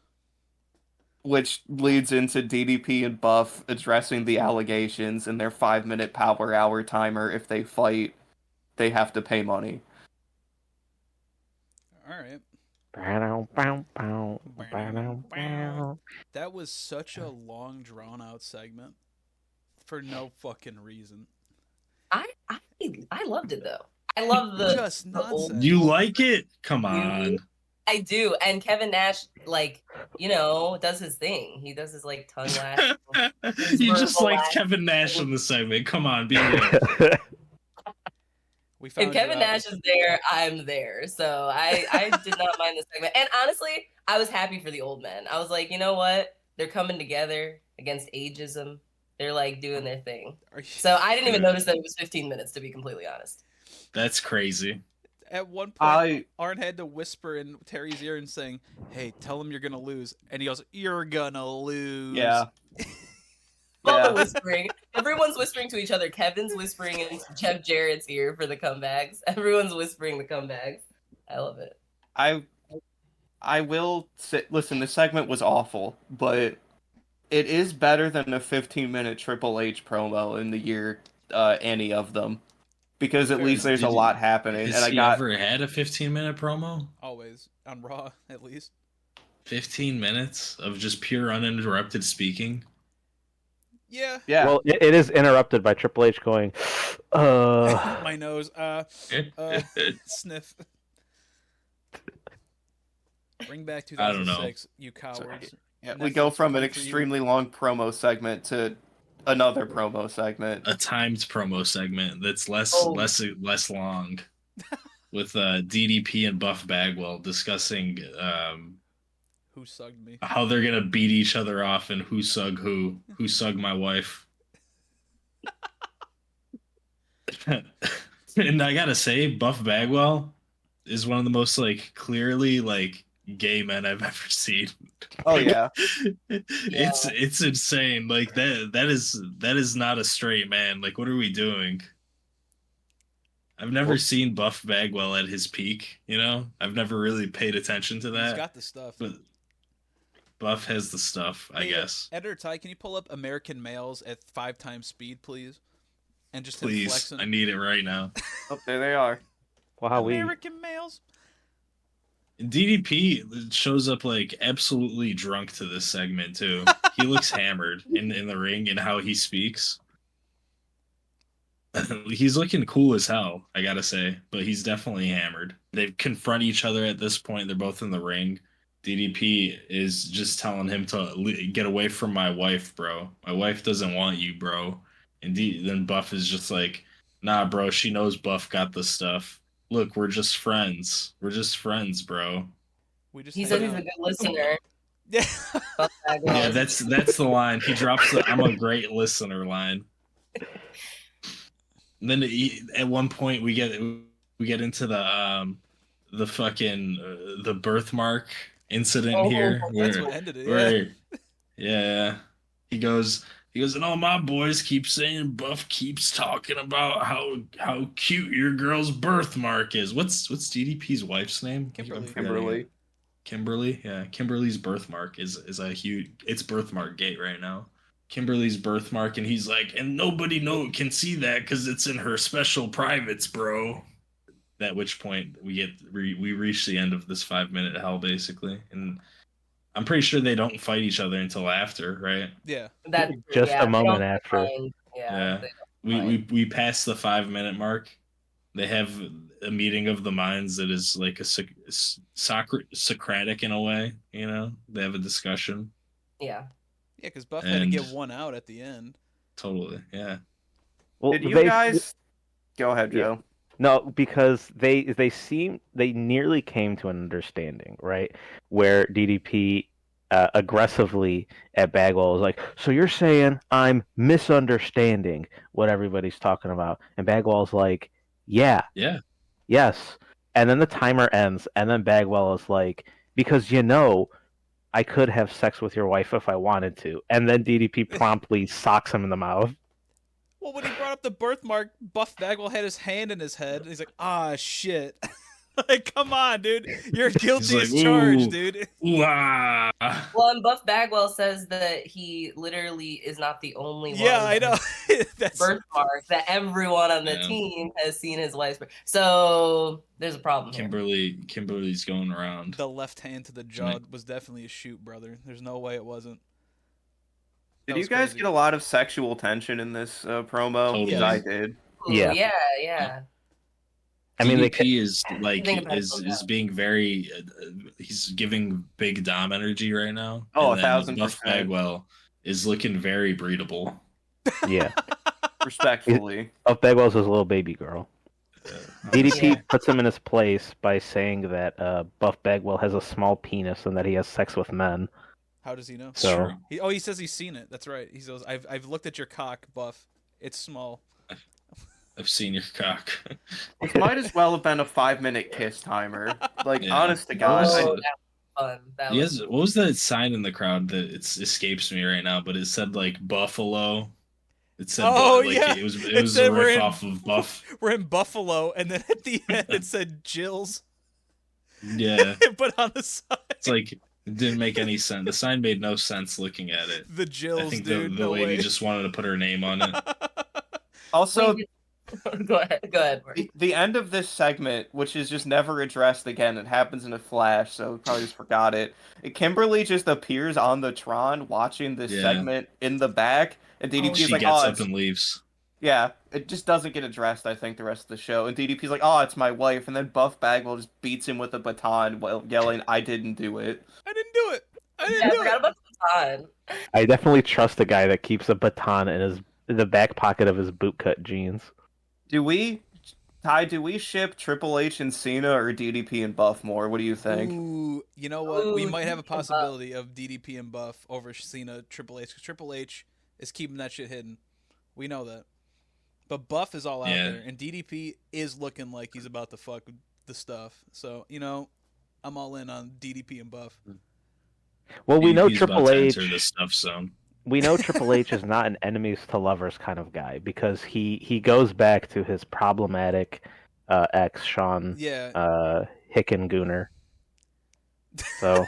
Which leads into DDP and Buff addressing the allegations in their 5-minute power hour timer. If they fight, they have to pay money. All right. That was such a long, drawn-out segment for no fucking reason. I loved it though. I love the just nonsense. You like it? Come on. I do. And Kevin Nash, like, does his thing. He does his like tongue lash. You just liked Kevin Nash in the segment. Come on, be real. If Kevin Nash is there, I'm there. So I did not mind the segment. And honestly, I was happy for the old men. I was like, you know what? They're coming together against ageism. They're like doing their thing. So I didn't even notice that it was 15 minutes, to be completely honest. That's crazy. At one point, Arn had to whisper in Terry's ear and saying, "Hey, tell him you're gonna lose," and he goes, "You're gonna lose." Yeah. All the whispering. Everyone's whispering to each other. Kevin's whispering into Jeff Jarrett's ear for the comebacks. Everyone's whispering the comebacks. I love it. I will say, listen, the segment was awful, but it is better than a 15-minute Triple H promo in the year any of them. Because at least there's a lot happening. Has he ever had a 15-minute promo? Always. On Raw, at least. 15 minutes of just pure uninterrupted speaking? Yeah. Well, it is interrupted by Triple H going, my nose, sniff. Bring back 2006, you cowards. Yeah, we go from an extremely long promo segment to another promo segment, a timed promo segment that's less long, with DDP and Buff Bagwell discussing who sugged me, how they're gonna beat each other off, and who sugged my wife. And I gotta say, Buff Bagwell is one of the most like clearly like gay men I've ever seen. Oh yeah. It's insane. Like that is not a straight man. Like, what are we doing? I've never seen Buff Bagwell at his peak, I've never really paid attention to that. He's got the stuff. But Buff has the stuff, I guess. Editor Ty, can you pull up American Males at 5 times speed, please? And just please, I need it right now. Oh, there they are. Wow, American Males. DDP shows up like absolutely drunk to this segment too. He looks hammered in the ring and how he speaks. He's looking cool as hell, I gotta say, but he's definitely hammered. They confront each other at this point. They're both in the ring. DDP is just telling him to get away from my wife, bro. My wife doesn't want you, bro. And then Buff is just like, nah, bro, she knows Buff got the stuff. Look, we're just friends. We're just friends, bro. He said he's a good listener. Yeah. Yeah, that's the line. He drops the "I'm a great listener" line. And then at one point we get into the fucking the birthmark incident here. That's what ended it. Yeah. He goes, and all my boys keep saying Buff keeps talking about how cute your girl's birthmark is. What's DDP's wife's name? Kimberly. Kimberly, yeah. Kimberly's birthmark is a huge. It's birthmark gate right now. Kimberly's birthmark, and he's like, and nobody can see that because it's in her special privates, bro. At which point we reach the end of this 5-minute hell, basically, and I'm pretty sure they don't fight each other until after, right? Yeah, that's just a moment after. Yeah. We passed the 5-minute mark. They have a meeting of the minds that is like a Socratic in a way, They have a discussion. Yeah. Yeah, because Buff had to get one out at the end. Totally, yeah. Well, did you guys go ahead, Joe? No, because they nearly came to an understanding, right? Where DDP aggressively at Bagwell was like, so you're saying I'm misunderstanding what everybody's talking about, and Bagwell's like, yeah, yes, and then the timer ends, and then Bagwell is like, because I could have sex with your wife if I wanted to, and then DDP promptly socks him in the mouth. Well, when he brought up the birthmark, Buff Bagwell had his hand in his head, and he's like, ah, shit. Like, come on, dude. You're guilty as charged, dude. Wow. Well, and Buff Bagwell says that he literally is not the only one. Yeah, I know. That's birthmark that everyone on the team has seen his wife's birth. So there's a problem here. Kimberly's going around. The left hand to the jaw was definitely a shoot, brother. There's no way it wasn't. Did you guys get a lot of sexual tension in this promo? Totally. Because I did. Yeah. I mean, DDP is being very. He's giving big Dom energy right now. Oh, and then 1,000%. Buff Bagwell is looking very breedable. Yeah. Respectfully. Buff Bagwell's his little baby girl. DDP puts him in his place by saying that Buff Bagwell has a small penis and that he has sex with men. How does he know? So he says he's seen it. That's right. He says, I've looked at your cock, Buff. It's small. I've seen your cock. This might as well have been a 5-minute kiss timer. Like, honest to God. Oh, that was fun. What was that sign in the crowd that escapes me right now? But it said like Buffalo. It said, it was a riff off of Buff. We're in Buffalo, and then at the end it said Jill's. Yeah. But on the side, it's like it didn't make any sense. The sign made no sense looking at it. The Jill's, I think dude, the lady just wanted to put her name on it. Also, go ahead. The end of this segment, which is just never addressed again, it happens in a flash, so we probably just forgot it. Kimberly just appears on the Tron watching this segment in the back, and DDP's like, gets up and leaves. Yeah, it just doesn't get addressed, I think, the rest of the show. And DDP's like, oh, it's my wife, and then Buff Bagwell just beats him with a baton while yelling, I didn't do it. I didn't do it. I forgot about the baton. I definitely trust a guy that keeps a baton in the back pocket of his bootcut jeans. Do we ship Triple H and Cena or DDP and Buff more? What do you think? Ooh, you know what? We might have a possibility of DDP and Buff over Cena, Triple H, because Triple H is keeping that shit hidden. We know that. But Buff is all out there, and DDP is looking like he's about to fuck the stuff. So, I'm all in on DDP and Buff. Well, we know Triple H. The stuff zone. We know Triple H is not an enemies to lovers kind of guy because he goes back to his problematic ex, Sean Hickengooner. So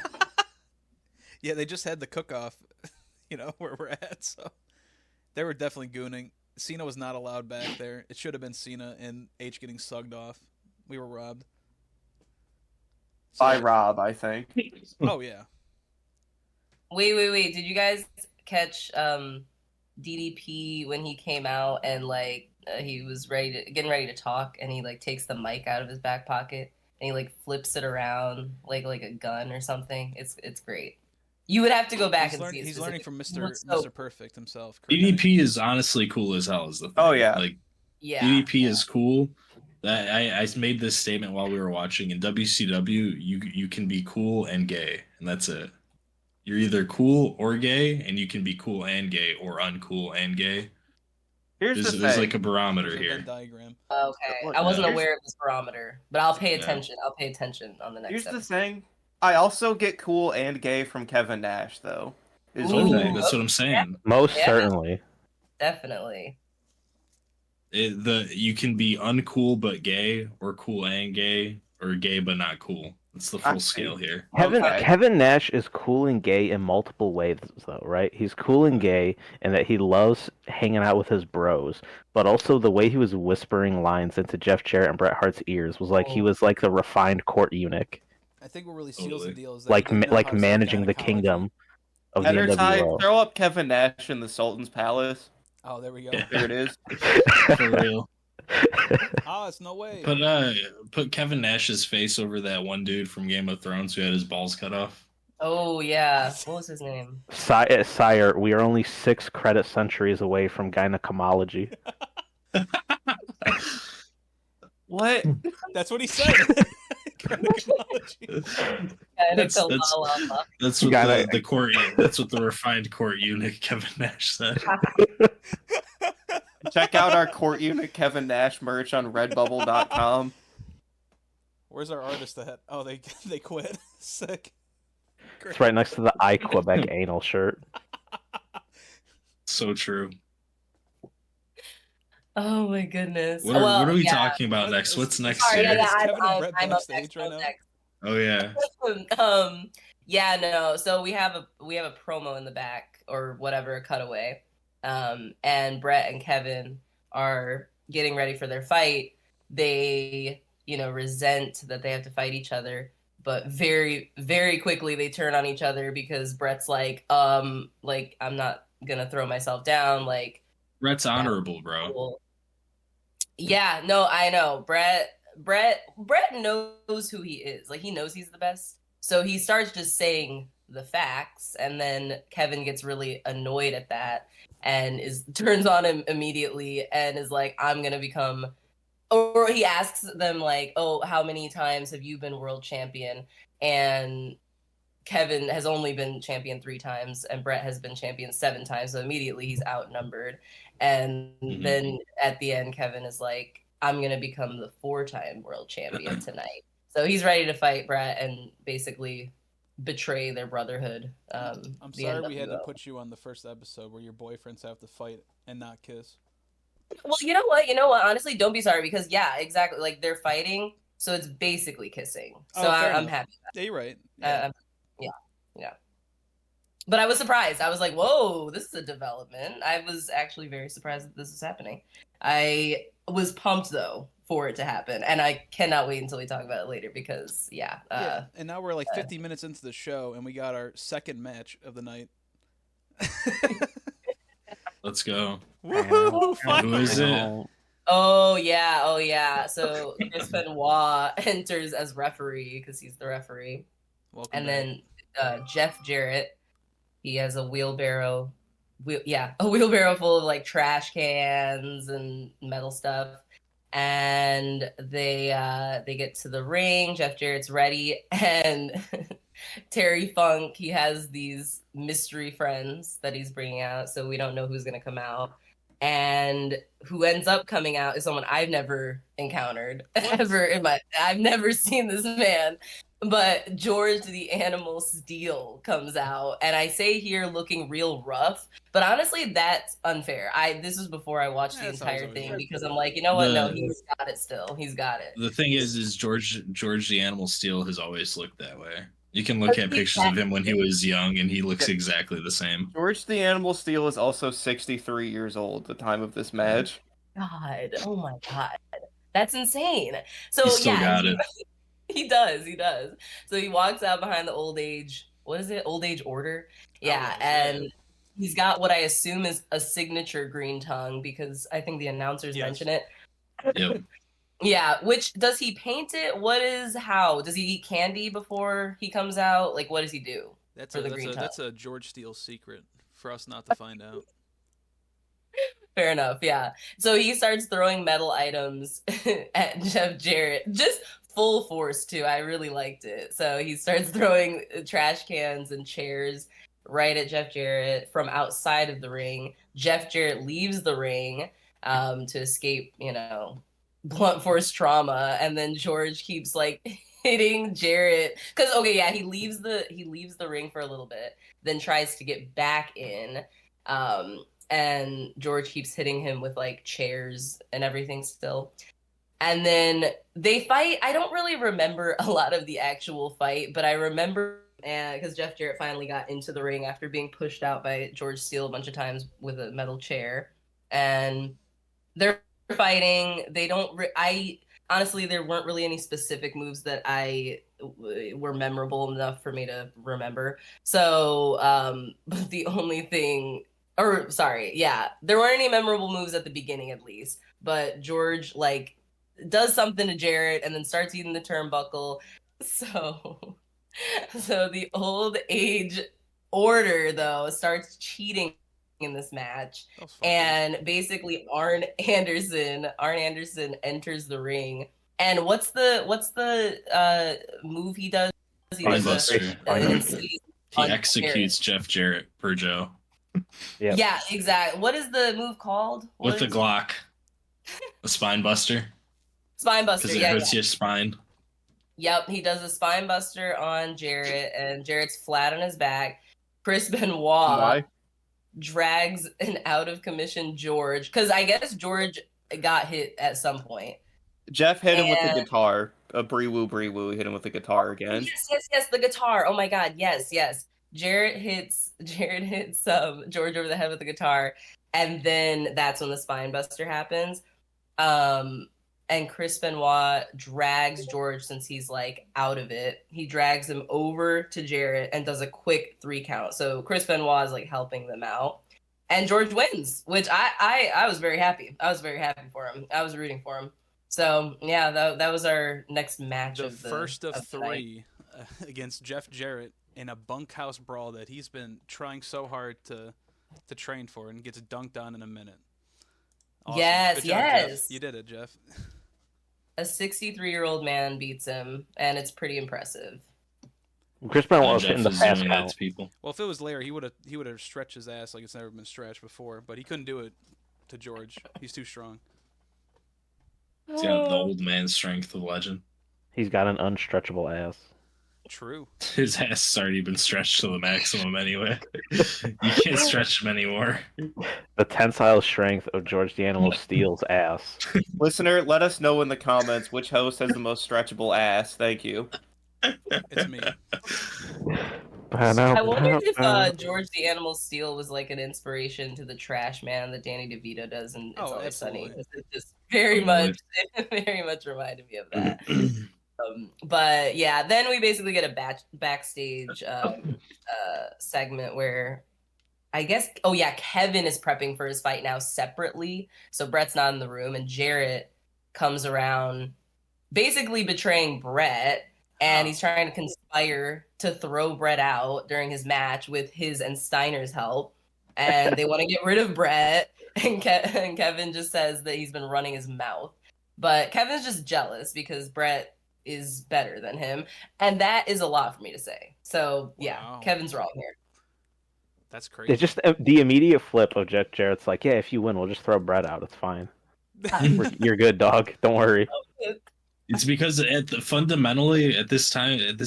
yeah, they just had the cook-off, where we're at. So they were definitely gooning. Cena was not allowed back there. It should have been Cena and H getting sugged off. We were robbed. By Rob, I think. Oh yeah. Wait. Did you guys catch DDP when he came out and he was getting ready to talk, and he takes the mic out of his back pocket and he flips it around like a gun or something? It's great. You would have to go back and see. He's learning from Mr. Perfect himself. DDP is honestly cool as hell. Is the thing. Oh yeah, DDP is cool. I made this statement while we were watching. In WCW, you can be cool and gay, and that's it. You're either cool or gay, and you can be cool and gay, or uncool and gay. There's like a barometer here. Diagram. Okay, I wasn't aware of this barometer, but I'll pay attention. I'll pay attention on the next. Here's episode. The thing. I also get cool and gay from Kevin Nash, though. That's what I'm saying. Yeah. Most certainly. Definitely. You can be uncool but gay, or cool and gay, or gay but not cool. It's the full scale here. Kevin Nash is cool and gay in multiple ways, though, right? He's cool and gay in that he loves hanging out with his bros, but also the way he was whispering lines into Jeff Jarrett and Bret Hart's ears was like he was like the refined court eunuch. I think what really seals the deal is that like managing the kingdom of the NWO. Throw up Kevin Nash in the Sultan's Palace. Oh, there we go. There it is. For real. It's no way. Put Kevin Nash's face over that one dude from Game of Thrones who had his balls cut off. Oh yeah, what was his name? Sire, we are only 6 credit centuries away from gynecomology. What? That's what he said. That's what the court. That's what the refined court eunuch Kevin Nash said. Check out our court eunuch Kevin Nash merch on Redbubble.com. Where's our artist at? Oh, they quit. Sick. Great. It's right next to the I Quebec anal shirt. So true. Oh my goodness. What are we talking about next? What's next? Sorry, here? I'm up next. Right now? Oh yeah. So we have a promo in the back or whatever, a cutaway. And Brett and Kevin are getting ready for their fight. They, resent that they have to fight each other, but very, very quickly they turn on each other because Brett's I'm not gonna throw myself down. Brett's honorable, bro. Yeah, no, I know. Brett Brett knows who he is. Like, he knows he's the best. So he starts just saying the facts, and then Kevin gets really annoyed at that and turns on him immediately and is like, I'm gonna become, or he asks them like, oh, how many times have you been world champion? And Kevin has only been champion 3 times, and Brett has been champion 7 times. So immediately he's outnumbered. And then at the end, Kevin is like, I'm going to become the 4-time world champion tonight. So he's ready to fight Brett and basically betray their brotherhood. I'm sorry we had to put you on the first episode where your boyfriends have to fight and not kiss. Well, you know what? Honestly, don't be sorry, because yeah, exactly. Like, they're fighting, so it's basically kissing. So I'm happy. Yeah, you're right. Yeah. But I was surprised. I was like, whoa, this is a development. I was actually very surprised that this was happening. I was pumped, though, for it to happen. And I cannot wait until we talk about it later because, and now we're like 50 minutes into the show, and we got our second match of the night. Let's go. Woo-hoo, who is it? Oh, yeah. So Chris Benoit enters as referee because he's the referee. Welcome back. Then Jeff Jarrett, he has a wheelbarrow full of like trash cans and metal stuff. And they get to the ring. Jeff Jarrett's ready, and Terry Funk, he has these mystery friends that he's bringing out, so we don't know who's gonna come out. And who ends up coming out is someone I've never encountered ever in my. I've never seen this man. But George the Animal Steel comes out, and I say here looking real rough, but honestly that's unfair. This was before I watched the entire thing because I'm like, you know what? No, he's got it still. He's got it. The thing is George the Animal Steel has always looked that way. You can look at pictures of him when he was young, and he looks exactly the same. George the Animal Steel is also 63 years old at the time of this match. God, oh my God, that's insane. So he still got it. He does. So he walks out behind the old age order? Yeah, and he's got what I assume is a signature green tongue because I think the announcers mention it. Yep. Yeah, which, does he paint it? How? Does he eat candy before he comes out? Like, what does he do? That's a George Steele secret for us not to find out. Fair enough, yeah. So he starts throwing metal items at Jeff Jarrett. Just full force, too. I really liked it. So he starts throwing trash cans and chairs right at Jeff Jarrett from outside of the ring. Jeff Jarrett leaves the ring to escape, blunt force trauma, and then George keeps like hitting Jarrett because he leaves the ring for a little bit, then tries to get back in, and George keeps hitting him with like chairs and everything still. And then they fight. I don't really remember a lot of the actual fight, but I remember because Jeff Jarrett finally got into the ring after being pushed out by George Steele a bunch of times with a metal chair, and they're fighting. They don't. Honestly, there weren't really any specific moves that were memorable enough for me to remember. So, but the only thing, there weren't any memorable moves at the beginning, at least. But George does something to Jarrett and then starts eating the turnbuckle. So the old age order though starts cheating in this match, and basically Arn Anderson enters the ring, and what's the move he does? He executes Jeff Jarrett per Joe. Yep. Yeah, exactly. What is the move called? With the Glock. A spine buster. Spine buster, because it hurts your spine. Yep, he does a spine buster on Jarrett, and Jarrett's flat on his back. Chris Benoit drags an out of commission George, because I guess George got hit at some point. Jeff hit him with the guitar. Bree woo hit him with the guitar again. Yes, the guitar. Oh my God, yes. Jarrett hits George over the head with the guitar, and then that's when the spine buster happens. And Chris Benoit drags George, since he's out of it. He drags him over to Jarrett and does a quick 3 count. So Chris Benoit is helping them out, and George wins, which I was very happy. I was very happy for him. I was rooting for him. So yeah, that was our next match. The of the first of three against Jeff Jarrett in a bunkhouse brawl that he's been trying so hard to train for, and gets dunked on in a minute. Awesome. Yes, Good job, yes. Jeff. You did it, Jeff. A 63-year-old man beats him, and it's pretty impressive. Chris Benoit was in the fast count. People. Well, if it was Larry, he would have stretched his ass like it's never been stretched before, but he couldn't do it to George. He's too strong. He's got the old man strength of legend. He's got an unstretchable ass. True. His ass has already been stretched to the maximum anyway. You can't stretch him anymore. The tensile strength of George the Animal Steel's ass. Listener, let us know in the comments which host has the most stretchable ass. Thank you. It's me. I wondered if George the Animal Steel was like an inspiration to the Trash Man that Danny DeVito does in It's Always Sunny. It just very much reminded me of that. But yeah, then we basically get a backstage segment where I guess, Kevin is prepping for his fight now separately. So Brett's not in the room, and Jarrett comes around basically betraying Brett, and he's trying to conspire to throw Brett out during his match with his and Steiner's help. And they want to get rid of Brett, and Kevin just says that he's been running his mouth. But Kevin's just jealous because Brett is better than him, and that is a lot for me to say. So yeah, wow. Kevin's wrong here. That's crazy. It's just the immediate flip of Jarrett's like, yeah, if you win, we'll just throw Brett out. It's fine. You're good, dog. Don't worry. It's because fundamentally at this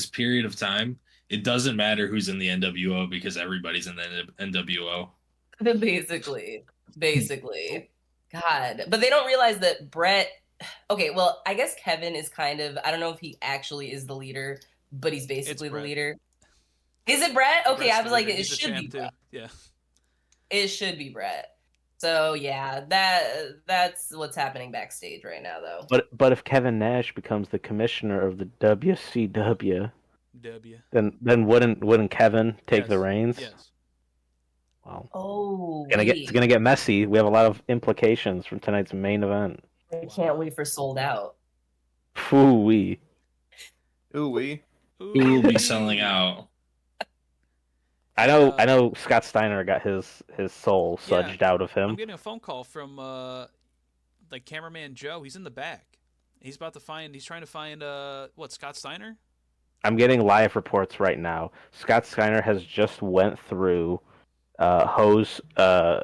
period of time, it doesn't matter who's in the NWO because everybody's in the NWO. Basically. God. But they don't realize that Brett... Okay, well, I guess Kevin is kind of... I don't know if he actually is the leader, but he's basically the leader. Is it Brett? Okay, I was like, it should be Brett. Yeah. It should be Brett. So yeah, that's what's happening backstage right now, though. But if Kevin Nash becomes the commissioner of the WCW, then wouldn't Kevin take the reins? Yes. Wow. Oh, it's gonna get messy. We have a lot of implications from tonight's main event. I can't wait for Sold Out. Ooh-wee. Who will be selling out? I know Scott Steiner got his soul sudged out of him. I'm getting a phone call from like cameraman Joe. He's in the back. He's trying to find Scott Steiner? I'm getting live reports right now. Scott Steiner has just went through hose or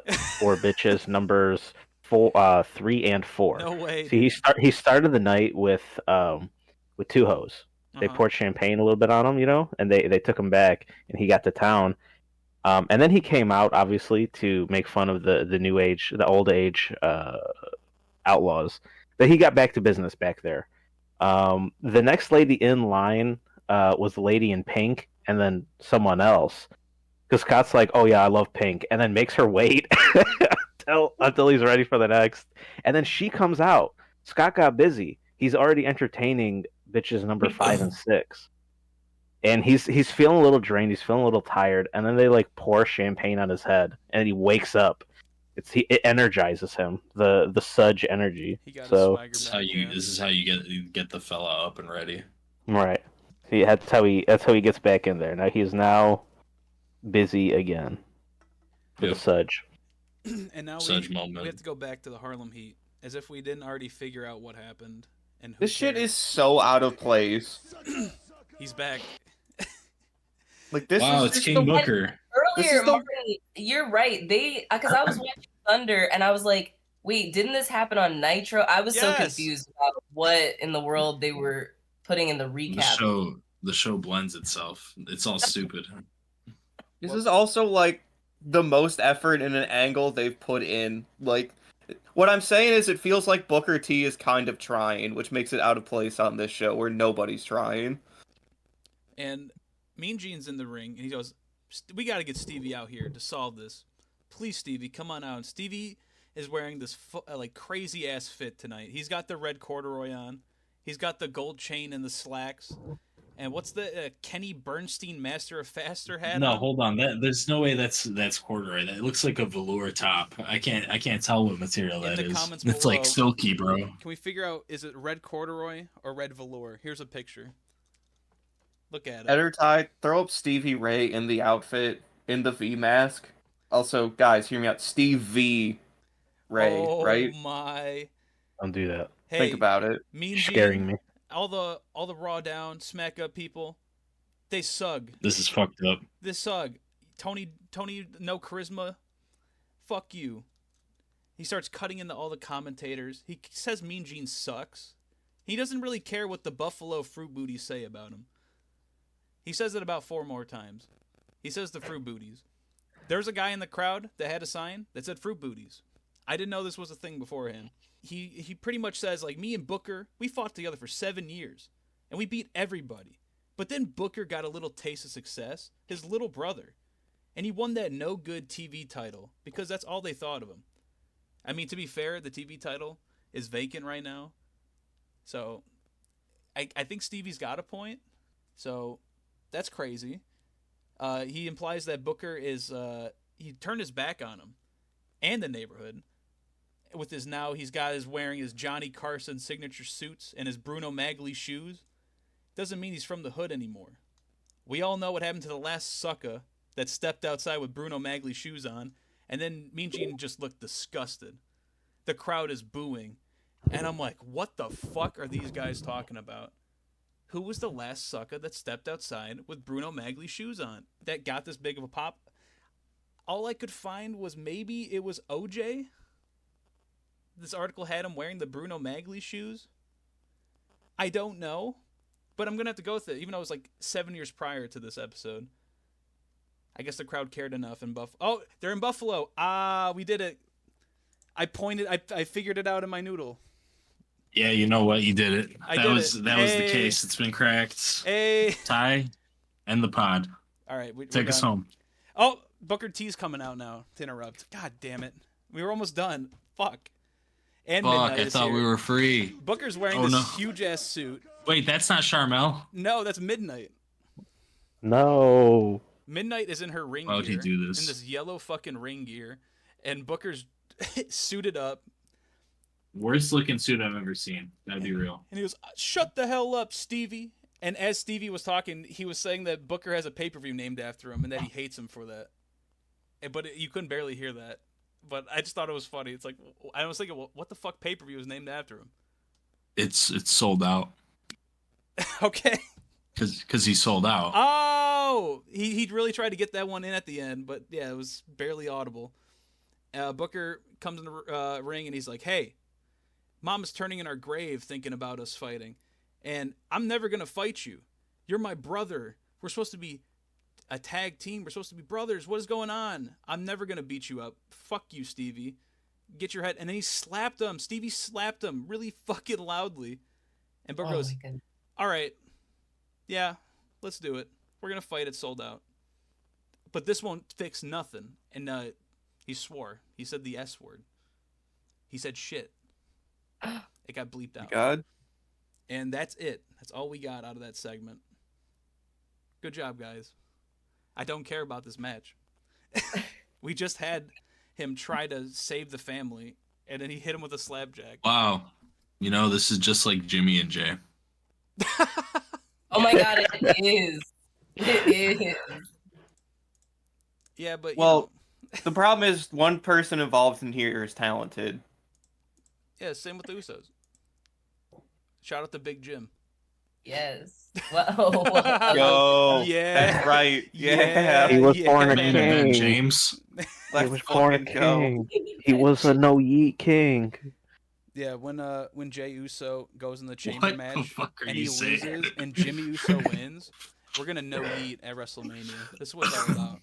bitches numbers 3 and 4. No way. See, he started the night with 2 hoes. They poured champagne a little bit on him, and they took him back, and he got to town. And then he came out, obviously, to make fun of the old age outlaws. But he got back to business back there. The next lady in line was the lady in pink, and then someone else. Because Scott's like, oh yeah, I love pink, and then makes her wait until he's ready for the next. And then she comes out. Scott got busy. He's already entertaining bitches number 5 and 6, and he's feeling a little drained. He's feeling a little tired, and then they like pour champagne on his head, and he wakes up. It energizes him. The Sudge energy. This is how you get the fella up and ready. Right. See, that's how he gets back in there. Now he's busy again for the Sudge. And now we have to go back to the Harlem Heat, as if we didn't already figure out what happened. And this shit is so out of place. He's back. Like this. Wow, it's King Booker. Earlier, Martin, you're right. Because I was watching Thunder, and I was like, wait, didn't this happen on Nitro? I was so confused about what in the world they were putting in the recap. The show blends itself. It's all stupid. This is also like the most effort in an angle they've put in. Like, what I'm saying is it feels like Booker T is kind of trying, which makes it out of place on this show where nobody's trying. And Mean Gene's in the ring, and he goes, we got to get Stevie out here to solve this. Please, Stevie, come on out. And Stevie is wearing this like crazy-ass fit tonight. He's got the red corduroy on. He's got the gold chain and the slacks. And what's the Kenny Bernstein Master of Faster hat? No, on? hold on. There's no way that's corduroy. That looks like a velour top. I can't tell what material In that the is. comments It's below, like silky, bro. Can we figure out, is it red corduroy or red velour? Here's a picture. Look at it. Header tie, throw up Stevie Ray in the outfit, in the V mask. Also, guys, hear me out. Steve V. Ray, right? Oh my. Don't do that. Hey, Think about it. Mean Scaring Gene, me. all the raw down, smack up people, they sug. This is fucked up. They sug. Tony, no charisma. Fuck you. He starts cutting into all the commentators. He says Mean Gene sucks. He doesn't really care what the Buffalo Fruit Booties say about him. He says it about 4 more times. He says the Fruit Booties. There's a guy in the crowd that had a sign that said Fruit Booties. I didn't know this was a thing beforehand. He pretty much says, like, me and Booker, we fought together for 7 years, and we beat everybody. But then Booker got a little taste of success, his little brother, and he won that no good TV title because that's all they thought of him. I mean, to be fair, the TV title is vacant right now. So I think Stevie's got a point. So that's crazy. He implies that Booker he turned his back on him and the neighborhood. With he's wearing his Johnny Carson signature suits and his Bruno Magli shoes. Doesn't mean he's from the hood anymore. We all know what happened to the last sucker that stepped outside with Bruno Magli shoes on, and then Mean Gene just looked disgusted. The crowd is booing, and I'm like, what the fuck are these guys talking about? Who was the last sucker that stepped outside with Bruno Magli shoes on that got this big of a pop? All I could find was maybe it was OJ. This article had him wearing the Bruno Magli shoes. I don't know, but I'm going to have to go with it, even though it was like 7 years prior to this episode. I guess the crowd cared enough in Buffalo. Oh, they're in Buffalo. We did it. I figured it out in my noodle. Yeah, you know what? You did it. That was the case. It's been cracked. Hey. Ty, end the pod. All right. Take us home. Oh, Booker T's coming out now to interrupt. God damn it. We were almost done. Fuck. And Fuck, I thought we were free. Booker's wearing this huge-ass suit. Wait, that's not Charmel? No, that's Midnight. No. Midnight is in her ring Why would gear. he do this? In this yellow fucking ring gear. And Booker's suited up. Worst looking suit I've ever seen. That'd be real. And he goes, shut the hell up, Stevie. And as Stevie was talking, he was saying that Booker has a pay-per-view named after him and that he hates him for that. But you couldn't barely hear that. But I just thought it was funny. It's like, I was thinking, well, what the fuck pay-per-view is named after him? It's sold out. Okay. Because he sold out. Oh! He really tried to get that one in at the end, but yeah, it was barely audible. Booker comes in the ring and he's like, hey, Mama's turning in our grave thinking about us fighting. And I'm never going to fight you. You're my brother. We're supposed to be a tag team. We're supposed to be brothers. What is going on? I'm never going to beat you up. Fuck you, Stevie. Get your head. And then he slapped him. Stevie slapped him really fucking loudly. And Booker goes, all right. Yeah, let's do it. We're going to fight. It's sold out. But this won't fix nothing. And he swore. He said the S word. He said shit. It got bleeped out. God. And that's it. That's all we got out of that segment. Good job, guys. I don't care about this match. We just had him try to save the family, and then he hit him with a slapjack. Wow. You know, this is just like Jimmy and Jay. Oh my god, it is. It is. Yeah, but the problem is one person involved in here is talented. Yeah, same with the Usos. Shout out to Big Jim. Yes. Whoa. Yo, yeah, that's right. Yeah, he was born a Man king. Event James. He was born a king. He was a no yeet king. Yeah, when Jey Uso goes in the chamber What match the fuck are and you he saying? loses and Jimmy Uso wins, we're gonna no yeet at WrestleMania. This is what it's all about.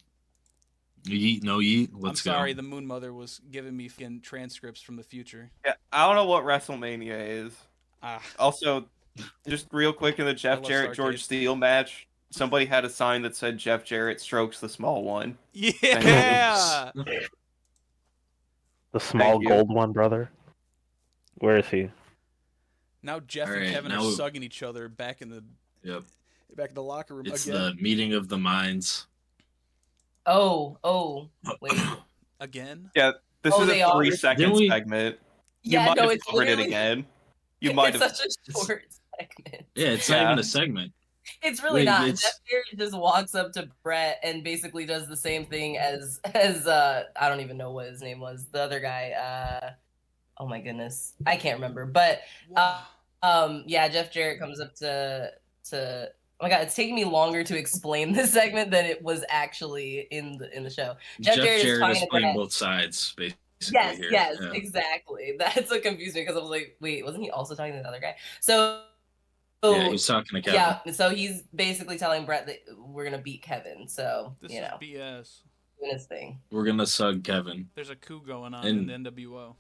Yeet, no yeet. I'm Let's sorry, go. the Moon Mother was giving me fucking transcripts from the future. Yeah, I don't know what WrestleMania is. Ah, Also, just real quick in the Jeff love Jarrett George Starcade. Steele match, somebody had a sign that said Jeff Jarrett strokes the small one. yeah. The small Thank you. gold one, brother. Where is he? Now Jeff All and right, Kevin now are we- sugging each other back in the. Yep. Back in the locker room It's again. the meeting of the minds. Oh, wait. Again? Yeah, this is they a are. 3-second segment. You Yeah, might no, have it's covered it literally- again. You might It's have. such a short segment. Yeah, it's not even a segment. It's really Wait, not. it's- Jeff Jarrett just walks up to Brett and basically does the same thing as I don't even know what his name was. The other guy. Oh my goodness, I can't remember. But yeah, Jeff Jarrett comes up to. Oh my god, it's taking me longer to explain this segment than it was actually in the show. Jeff Jarrett is is playing both sides, basically. Yes, here. yes, Yeah. exactly. That's what confused me because I was like, wait, wasn't he also talking to the other guy? So Yeah, he's talking to Kevin. yeah, so he's basically telling Brett that we're gonna beat Kevin. So This you is know, BS. doing his thing. We're gonna sug Kevin. There's a coup going on And- in the NWO.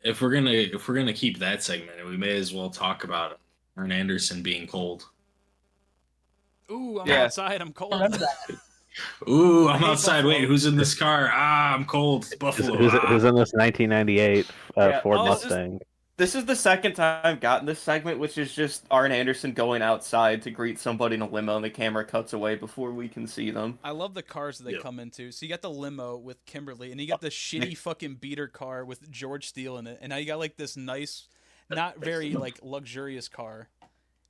If we're gonna keep that segment, we may as well talk about Arn Anderson being cold. Ooh, I'm Yeah. outside. I'm cold. Remember that? Ooh, I I'm hate outside. Buffalo. Wait, who's in this car? Ah, I'm cold. It's Buffalo. Who's in this 1998 Yeah, Ford oh, Mustang? This is the second time I've gotten this segment, which is just Arn Anderson going outside to greet somebody in a limo, and the camera cuts away before we can see them. I love the cars that they Yep. come into. So you got the limo with Kimberly, and you got the shitty fucking beater car with George Steele in it, and now you got like this nice, not very like luxurious car.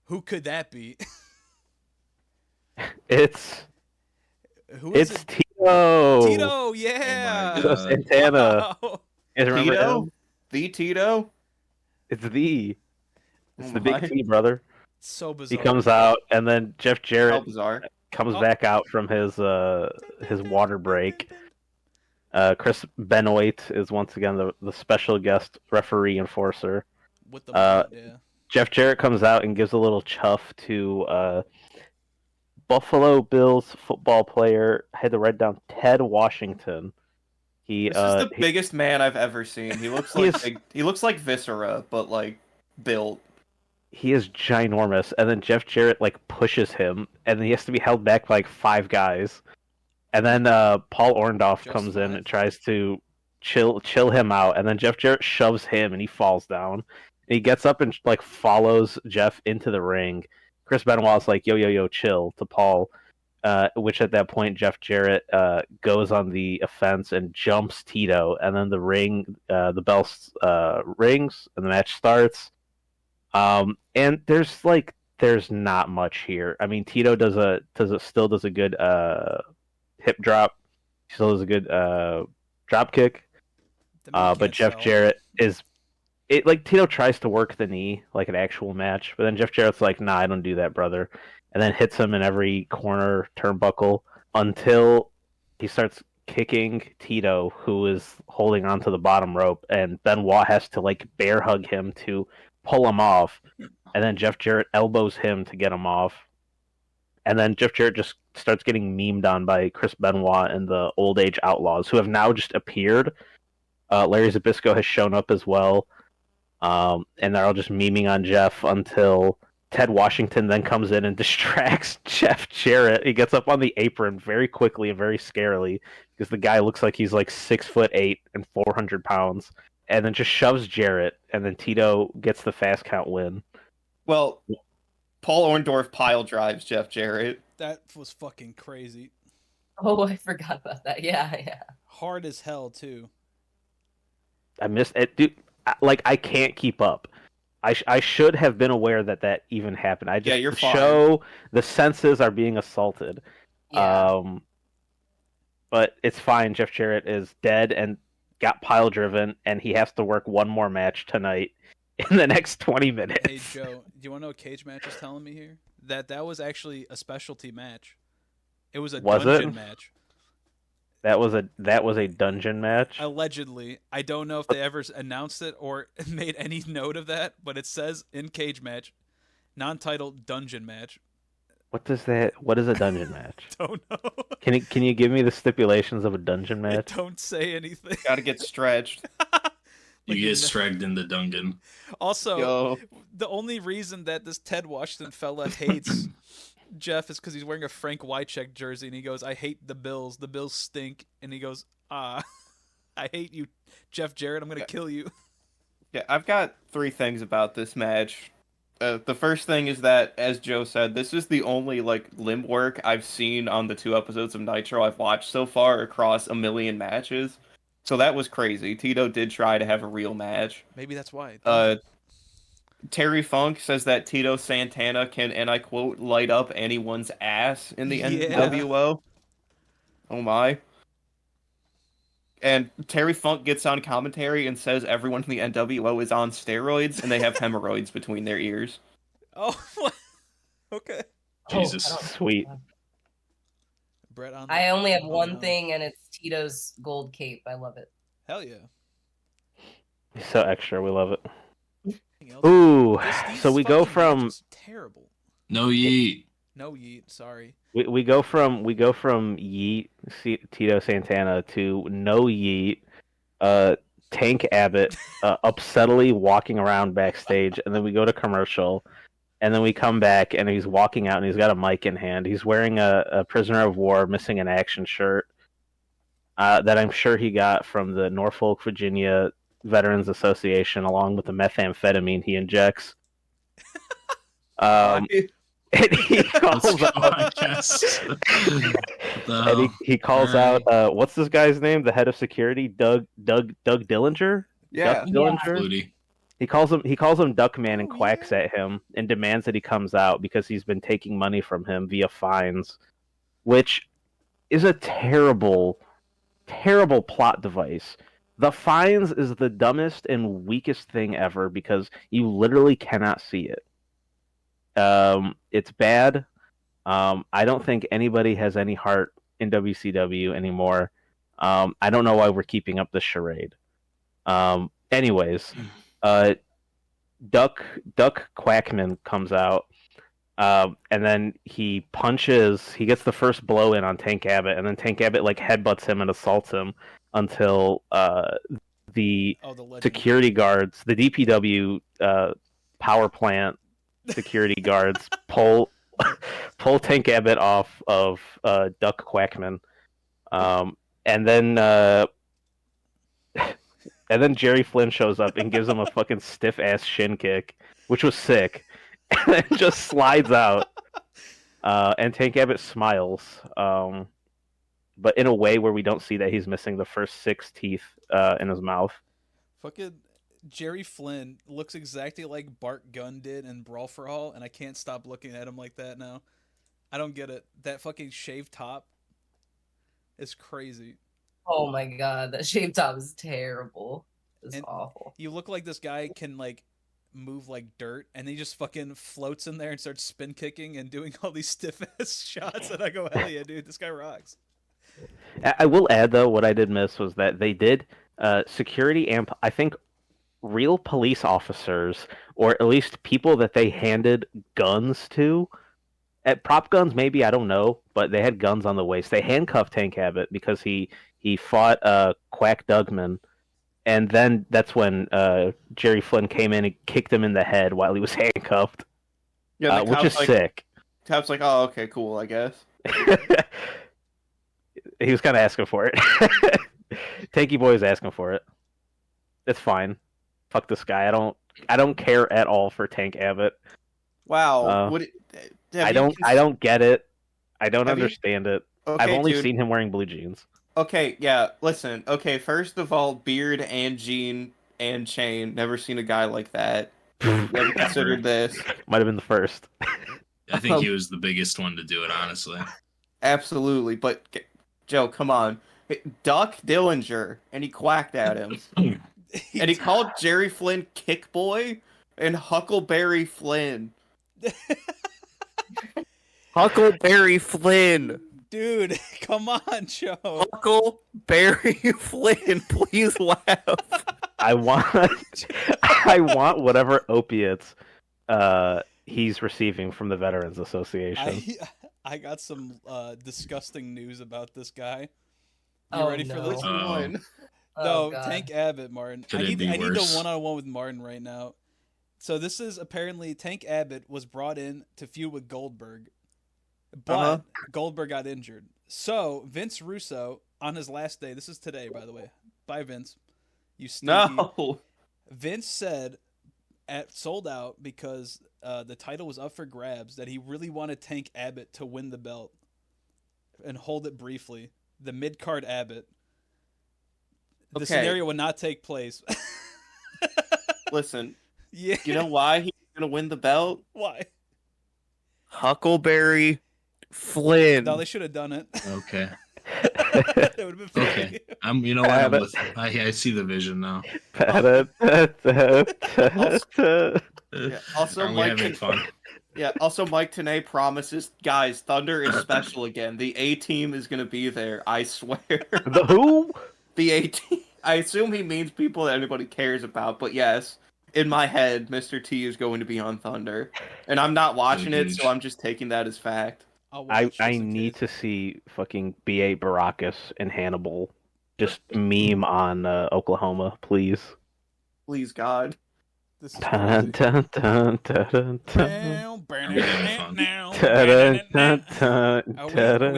Who could that be? It's Who is it? Tito. Tito, yeah. Oh my Tito God. Santana. Wow. You guys remember Tito? him? The Tito? It's the Oh the my. big T brother. So He bizarre. comes out, and then Jeff How Jarrett bizarre. comes Oh. back out from his water break. Chris Benoit is once again the special guest referee enforcer. with the yeah. Jeff Jarrett comes out and gives a little chuff to Buffalo Bills football player. I had to write down Ted Washington. This is the biggest man I've ever seen. He looks He like is- he looks like Viscera, but like built. He is ginormous, and then Jeff Jarrett like pushes him, and he has to be held back by like 5 guys. And then Paul Orndorff Just comes in 5? and tries to chill him out, and then Jeff Jarrett shoves him, and he falls down. And he gets up and like follows Jeff into the ring. Chris Benoit's like, yo, chill to Paul, which at that point Jeff Jarrett goes on the offense and jumps Tito, and then the bell rings, and the match starts. And there's not much here. I mean, Tito still does a good hip drop. He still does a good drop kick. The man But can't Jeff sell. Jarrett Tito tries to work the knee like an actual match, but then Jeff Jarrett's like, nah, I don't do that, brother. And then hits him in every corner turnbuckle until he starts kicking Tito, who is holding onto the bottom rope, and Benoit has to like bear hug him to pull him off, and then Jeff Jarrett elbows him to get him off, and then Jeff Jarrett just starts getting memed on by Chris Benoit and the Old Age Outlaws, who have now just appeared. Larry Zbyszko has shown up as well, and they're all just memeing on Jeff until Ted Washington then comes in and distracts Jeff Jarrett. He gets up on the apron very quickly and very scarily because the guy looks like he's like 6'8" and 400 pounds, and then just shoves Jarrett, and then Tito gets the fast count win. Well, Paul Orndorff pile drives Jeff Jarrett. That was fucking crazy. Oh, I forgot about that. Yeah. Hard as hell too. I missed it, dude. I can't keep up. I should have been aware that even happened. I just You're the fine. show the senses are being assaulted. Yeah. But it's fine. Jeff Jarrett is dead and got pile driven, and he has to work one more match tonight in the next 20 minutes. Hey Joe, do you want to know what Cage Match is telling me here? That was actually a specialty match. It was a Was dungeon it? match. That was a dungeon match. Allegedly. I don't know if they ever announced it or made any note of that, but it says in Cage Match, non-titled dungeon match. What is a dungeon match? Don't know. Can you give me the stipulations of a dungeon It match? don't say anything. Gotta get stretched. You Like, get stragged in the dungeon. Also, Yo. the only reason that this Ted Washington fella hates Jeff is because he's wearing a Frank Wycheck jersey, and he goes, "I hate the Bills. The Bills stink." And he goes, I hate you, Jeff Jarrett. I'm gonna kill you." Yeah, I've got 3 things about this match. The first thing is that, as Joe said, this is the only limb work I've seen on the 2 episodes of Nitro I've watched so far across a million matches. So that was crazy. Tito did try to have a real match. Maybe that's why. Terry Funk says that Tito Santana can, and I quote, light up anyone's ass in the nWo. Oh my. And Terry Funk gets on commentary and says everyone in the nWo is on steroids and they have hemorrhoids between their ears. Oh, okay. Jesus. Sweet. Brett on. I only have one thing, and it's Tito's gold cape. I love it. Hell yeah. He's so extra. We love it. Ooh, so we go from terrible. No yeet. No yeet. Sorry. We go from yeet Tito Santana to no yeet. Tank Abbott upsettily walking around backstage, and then we go to commercial, and then we come back, and he's walking out, and he's got a mic in hand. He's wearing a prisoner of war, missing an action shirt that I'm sure he got from the Norfolk, Virginia Veterans Association, along with the methamphetamine he injects. And he calls out what's this guy's name, the head of security, Doug Dillinger. Yeah. Dillinger. He calls him Duckman and quacks at him and demands that he comes out because he's been taking money from him via fines, which is a terrible plot device. The fines is the dumbest and weakest thing ever because you literally cannot see it. It's bad. I don't think anybody has any heart in WCW anymore. I don't know why we're keeping up this charade. Anyways, Duck Quackman comes out, and then he gets the first blow in on Tank Abbott, and then Tank Abbott headbutts him and assaults him until the security guards, the DPW power plant security guards pull Tank Abbott off of Duck Quackman, and then Jerry Flynn shows up and gives him a fucking stiff ass shin kick, which was sick, and then just slides out, and Tank Abbott smiles, but in a way where we don't see that he's missing the first 6 teeth in his mouth. Fucking Jerry Flynn looks exactly like Bart Gunn did in Brawl for All, and I can't stop looking at him like that now. I don't get it. That fucking shaved top is crazy. Oh my god, that shaved top is terrible. It's awful. You look like this guy can move like dirt, and he just fucking floats in there and starts spin kicking and doing all these stiff ass shots, and I go, hell yeah, dude, this guy rocks. I will add though, what I did miss was that they did security and I think real police officers, or at least people that they handed guns to, at prop guns maybe, I don't know, but they had guns on the waist. They handcuffed Tank Abbott because he fought Quack Dugman, and then that's when Jerry Flynn came in and kicked him in the head while he was handcuffed, which is sick. Tap's like, oh, okay, cool, I guess. He was kind of asking for it. Tanky Boy is asking for it. It's fine. Fuck this guy. I don't care at all for Tank Abbott. Wow. I don't get it. I don't understand it. Okay, I've only seen him wearing blue jeans. Okay, yeah, listen. Okay, first of all, beard and jean and chain. Never seen a guy like that. Never considered this. Might have been the first. I think he was the biggest one to do it, honestly. Absolutely, but Joe, come on. Duck Dillinger, and he quacked at him. And he called Jerry Flynn Kick Boy and Huckleberry Flynn. Huckleberry Flynn. Dude, come on, Joe. Huckleberry Flynn, please laugh. I want whatever opiates he's receiving from the Veterans Association. I got some disgusting news about this guy. You ready for this? One? No, Tank Abbott, Martin. I need the one-on-one with Martin right now. So this is apparently Tank Abbott was brought in to feud with Goldberg, but Goldberg got injured. So Vince Russo, on his last day, this is today, by the way. Bye, Vince. You sneaky. No. Vince said, sold out because the title was up for grabs, that he really wanted Tank Abbott to win the belt and hold it briefly. The mid-card Abbott. The scenario would not take place. Listen, yeah. You know why he's going to win the belt? Why? Huckleberry Flynn. No, they should have done it. Okay. That would have been funny. Okay. You know what? I see the vision now. Also, Mike Tenay promises, guys, Thunder is special again. The A-Team is going to be there, I swear. The who? The A-Team. I assume he means people that anybody cares about, but yes, in my head, Mr. T is going to be on Thunder. And I'm not watching it, so I'm just taking that as fact. I need to see fucking B.A. Baracus and Hannibal just meme on Oklahoma, please. Please, God. This is Dun, dun, dun, dun, dun, we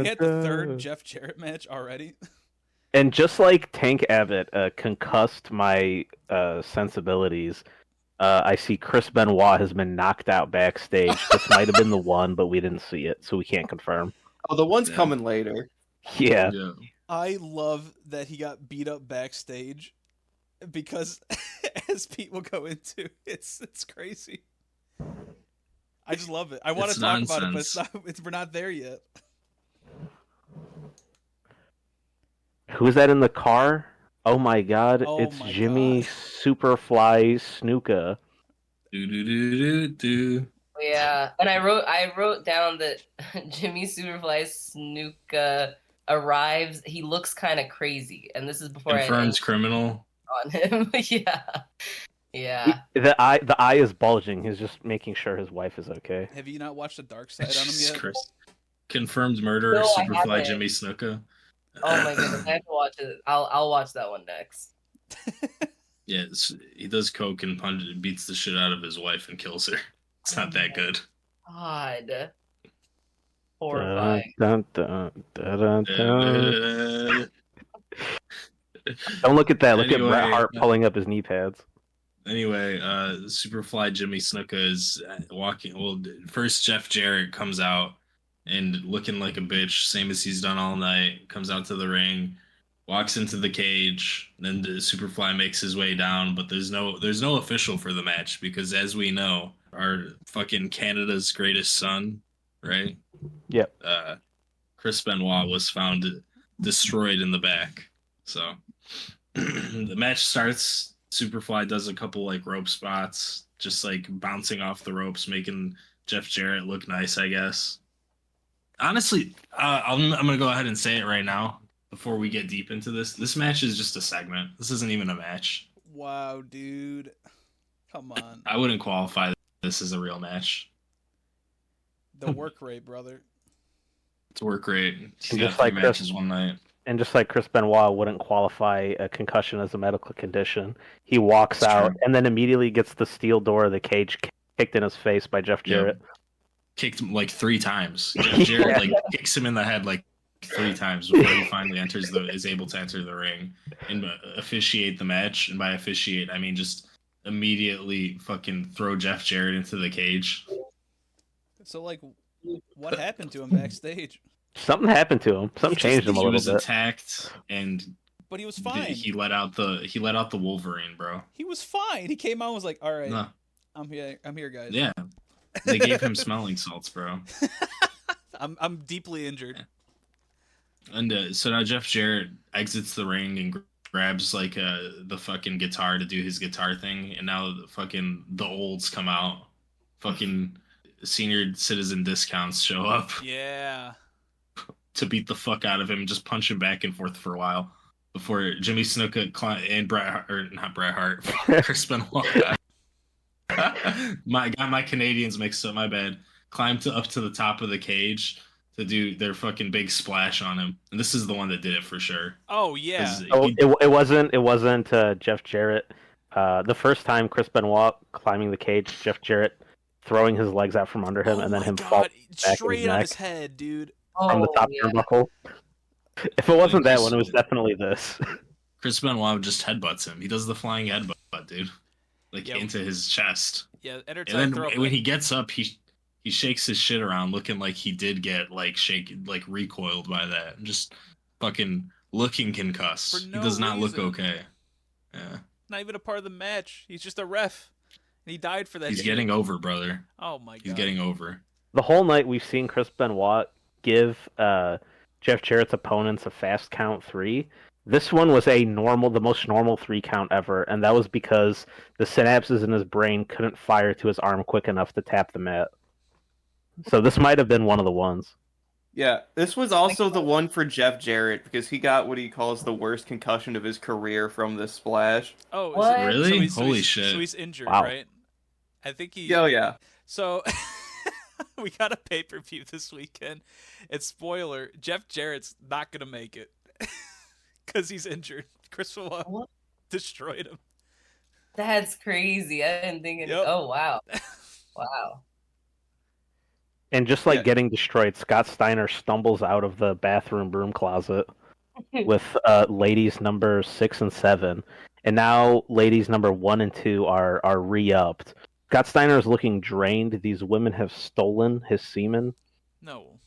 had the third Jeff Jarrett match already. And just like Tank Abbott concussed my sensibilities, I see Chris Benoit has been knocked out backstage. This might have been the one, but we didn't see it, so we can't confirm. Oh, the one's coming later. Yeah. I love that he got beat up backstage because, as Pete will go into, it's crazy. I just love it. I want to talk about it, but we're not there yet. Who is that in the car? Oh my god, Oh it's my Jimmy God. Superfly Snuka. Yeah, and I wrote down that Jimmy Superfly Snuka arrives. He looks kind of crazy, and this is before Confirms criminal on him. Yeah. The eye is bulging. He's just making sure his wife is okay. Have you not watched the Dark Side on him Jesus yet? Christ. Confirmed murderer, No, I Superfly haven't. Jimmy Snuka. Oh my goodness, I have to watch it. I'll watch that one next. Yeah, he does coke and beats the shit out of his wife and kills her. It's not that good. God. Horrifying. Dun, dun, dun, dun, dun. Don't look at that. Look at Bret Hart pulling up his knee pads. Anyway, Superfly Jimmy Snuka is walking. Well, first Jeff Jarrett comes out and looking like a bitch, same as he's done all night. Comes out to the ring, walks into the cage. Then the Superfly makes his way down, but there's no official for the match because, as we know, our fucking Canada's greatest son, right? Yep. Chris Benoit was found destroyed in the back. So the match starts. Superfly does a couple like rope spots, just like bouncing off the ropes, making Jeff Jarrett look nice, I guess. Honestly, I'm gonna go ahead and say it right now before we get deep into this. This match is just a segment. This isn't even a match. Wow, dude. Come on. I wouldn't qualify this as a real match. The work rate, brother. It's work rate. He's Just got like 3 matches one night. And just like Chris Benoit wouldn't qualify a concussion as a medical condition, he walks That's out true. and then immediately gets the steel door of the cage kicked in his face by Jeff Jarrett. Kicked him like 3 times. Jeff Jarrett like kicks him in the head like 3 times before he finally is able to enter the ring and officiate the match. And by officiate, I mean just immediately fucking throw Jeff Jarrett into the cage. So, like, what happened to him backstage? Something happened to him. Something changed him a He little was bit. attacked and But he was fine. he let out the Wolverine, bro. He was fine. He came out and was like, "All right, No. I'm here, guys." Yeah. They gave him smelling salts, bro. I'm deeply injured. And so now Jeff Jarrett exits the ring and grabs like the fucking guitar to do his guitar thing, and now the olds come out. Fucking senior citizen discounts show up Yeah. to beat the fuck out of him and just punch him back and forth for a while before Jimmy Snuka and not Bret Hart, Chris Benoit. my Canadians mixed up. My bad. Climbed up to the top of the cage to do their fucking big splash on him, and this is the one that did it for sure. Oh yeah. It wasn't Jeff Jarrett. The first time Chris Benoit climbing the cage, Jeff Jarrett throwing his legs out from under him, and then him falling back straight in his on neck his head, dude. from the top turnbuckle. If it wasn't that one, it was definitely this. Chris Benoit just headbutts him. He does the flying headbutt, dude. into his chest. Yeah, Enter and then when he gets up, he shakes his shit around, looking like he did get recoiled by that, and just fucking looking concussed. No he does not reason. look okay. Yeah, not even a part of the match. He's just a ref, and he died for that. He's getting over, brother. Oh my god, he's getting over. The whole night we've seen Chris Benoit give Jeff Jarrett's opponents a fast count 3. This one was the most normal 3 count ever, and that was because the synapses in his brain couldn't fire to his arm quick enough to tap the mat. So this might have been one of the ones. Yeah, this was also the one for Jeff Jarrett, because he got what he calls the worst concussion of his career from this splash. Oh, what? Really? Holy shit. So he's injured, wow. right? I think he... Oh, yeah. So... we got a pay-per-view this weekend. It's spoiler, Jeff Jarrett's not going to make it. Because he's injured. Chris Benoit destroyed him. That's crazy. I didn't think it. Oh, wow. Wow. And just like getting destroyed, Scott Steiner stumbles out of the bathroom broom closet with ladies number 6 and 7. And now ladies number 1 and 2 are re-upped. Scott Steiner is looking drained. These women have stolen his semen. No.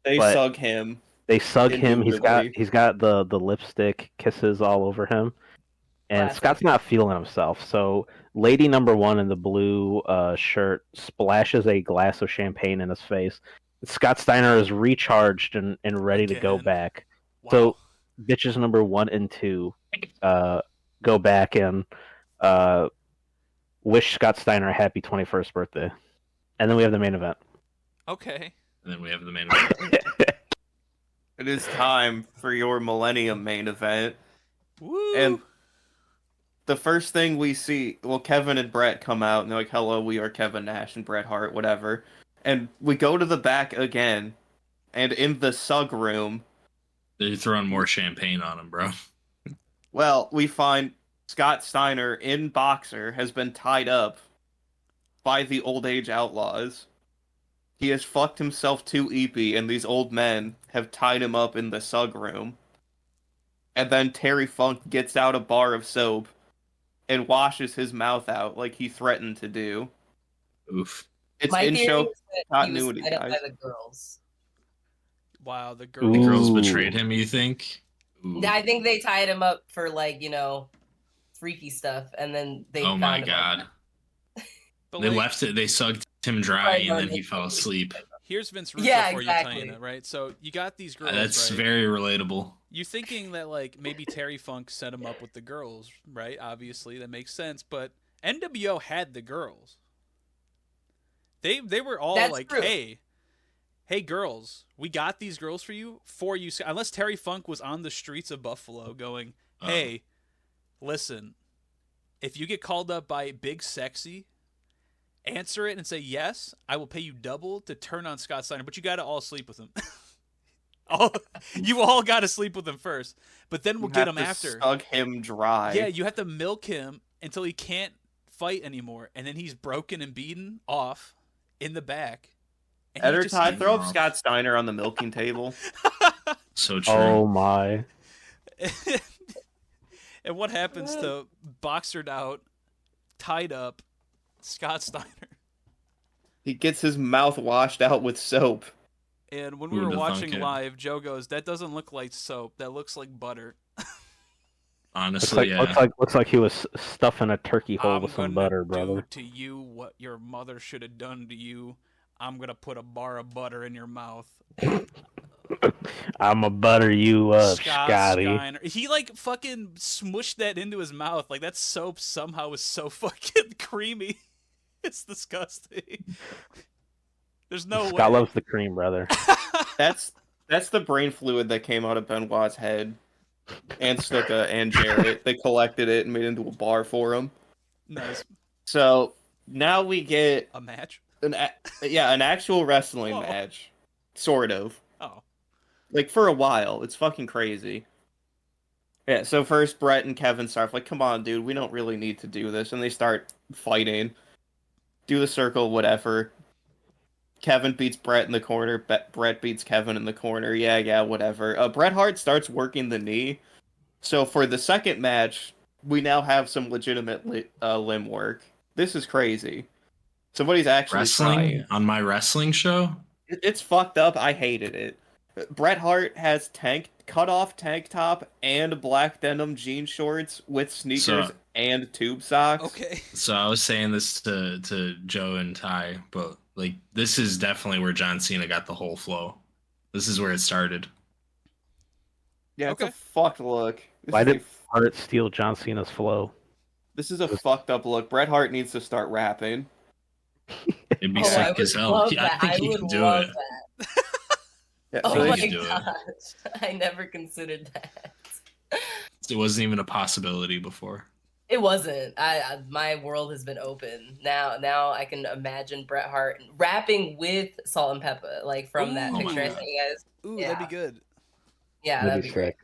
They sug him. They sug him. He's got the lipstick kisses all over him, and Classic. Scott's not feeling himself. So, lady number 1 in the blue shirt splashes a glass of champagne in his face. Scott Steiner is recharged and ready to go back. Wow. So, bitches number 1 and 2 go back and wish Scott Steiner a happy 21st birthday, and then we have the main event. Okay. And then we have the main event. It is time for your Millennium main event. Woo! And the first thing we see, Kevin and Brett come out, and they're like, hello, we are Kevin Nash and Bret Hart, whatever. And we go to the back again, and in the sug room... They're throwing more champagne on him, bro. Well, we find Scott Steiner, in boxer, has been tied up by the old Age Outlaws. He has fucked himself too eepy, and these old men have tied him up in the sug room. And then Terry Funk gets out a bar of soap and washes his mouth out like he threatened to do. Oof. It's My in-show theory is that continuity, he was tied up guys. by the girls. Wow, the The girls. girls betrayed him, you think? Ooh. I think they tied him up for freaky stuff, and then they. Oh my found him god! But They left it. They sucked him dry, and then he fell asleep. Here's Vince Russo Yeah, for exactly. you, Taina, right? So you got these girls, That's right? very relatable. You thinking that maybe Terry Funk set him up with the girls, right? Obviously, that makes sense. But nWo had the girls. They were all That's like, true. hey girls, we got these girls for you. Unless Terry Funk was on the streets of Buffalo going, hey, listen, if you get called up by Big Sexy, answer it and say yes, I will pay you double to turn on Scott Steiner, but you got to all sleep with him. You all got to sleep with him first, but then we'll get him after. Sug him dry. Yeah, you have to milk him until he can't fight anymore, and then he's broken and beaten off in the back. Editor Ty, throw up Scott Steiner on the milking table. So true. Oh my. And what happens to boxered out, tied up Scott Steiner? He gets his mouth washed out with soap. And when we were watching live, Joe goes, "That doesn't look like soap. That looks like butter." Honestly, looks like he was stuffing a turkey hole with some butter, brother. Do to you what your mother should have done to you. I'm gonna put a bar of butter in your mouth. I'm a butter you up, Scotty. Steiner. He fucking smushed that into his mouth. That soap somehow was so fucking creamy. It's disgusting. There's no way. Scott loves the cream, brother. That's the brain fluid that came out of Benoit's head. And Stuka and Jarrett. They collected it and made it into a bar for him. Nice. So now we get a match. An actual wrestling match, sort of. Oh. For a while, it's fucking crazy. Yeah. So first, Brett and Kevin start come on, dude, we don't really need to do this, and they start fighting. Do the circle, whatever. Kevin beats Brett in the corner. Brett beats Kevin in the corner. Yeah, whatever. Bret Hart starts working the knee. So for the second match, we now have some legitimate limb work. This is crazy. Somebody's actually wrestling trying. On my wrestling show. It's fucked up. I hated it. Bret Hart has cut off tank top and black denim jean shorts with sneakers and tube socks. Okay. So I was saying this to Joe and Ty, but like this is definitely where John Cena got the whole flow. This is where it started. Yeah, it's a fucked look. Why did Hart steal John Cena's flow? This is a fucked up look. Bret Hart needs to start rapping. It'd be sick as hell. I think he can do it. Yeah, Oh so my they gosh, I never considered that. It wasn't even a possibility before. It wasn't. My world has been open. Now I can imagine Bret Hart rapping with Salt and Pepper, like from that picture I sent you guys. Ooh, Yeah. that'd be good. Yeah, that'd be great.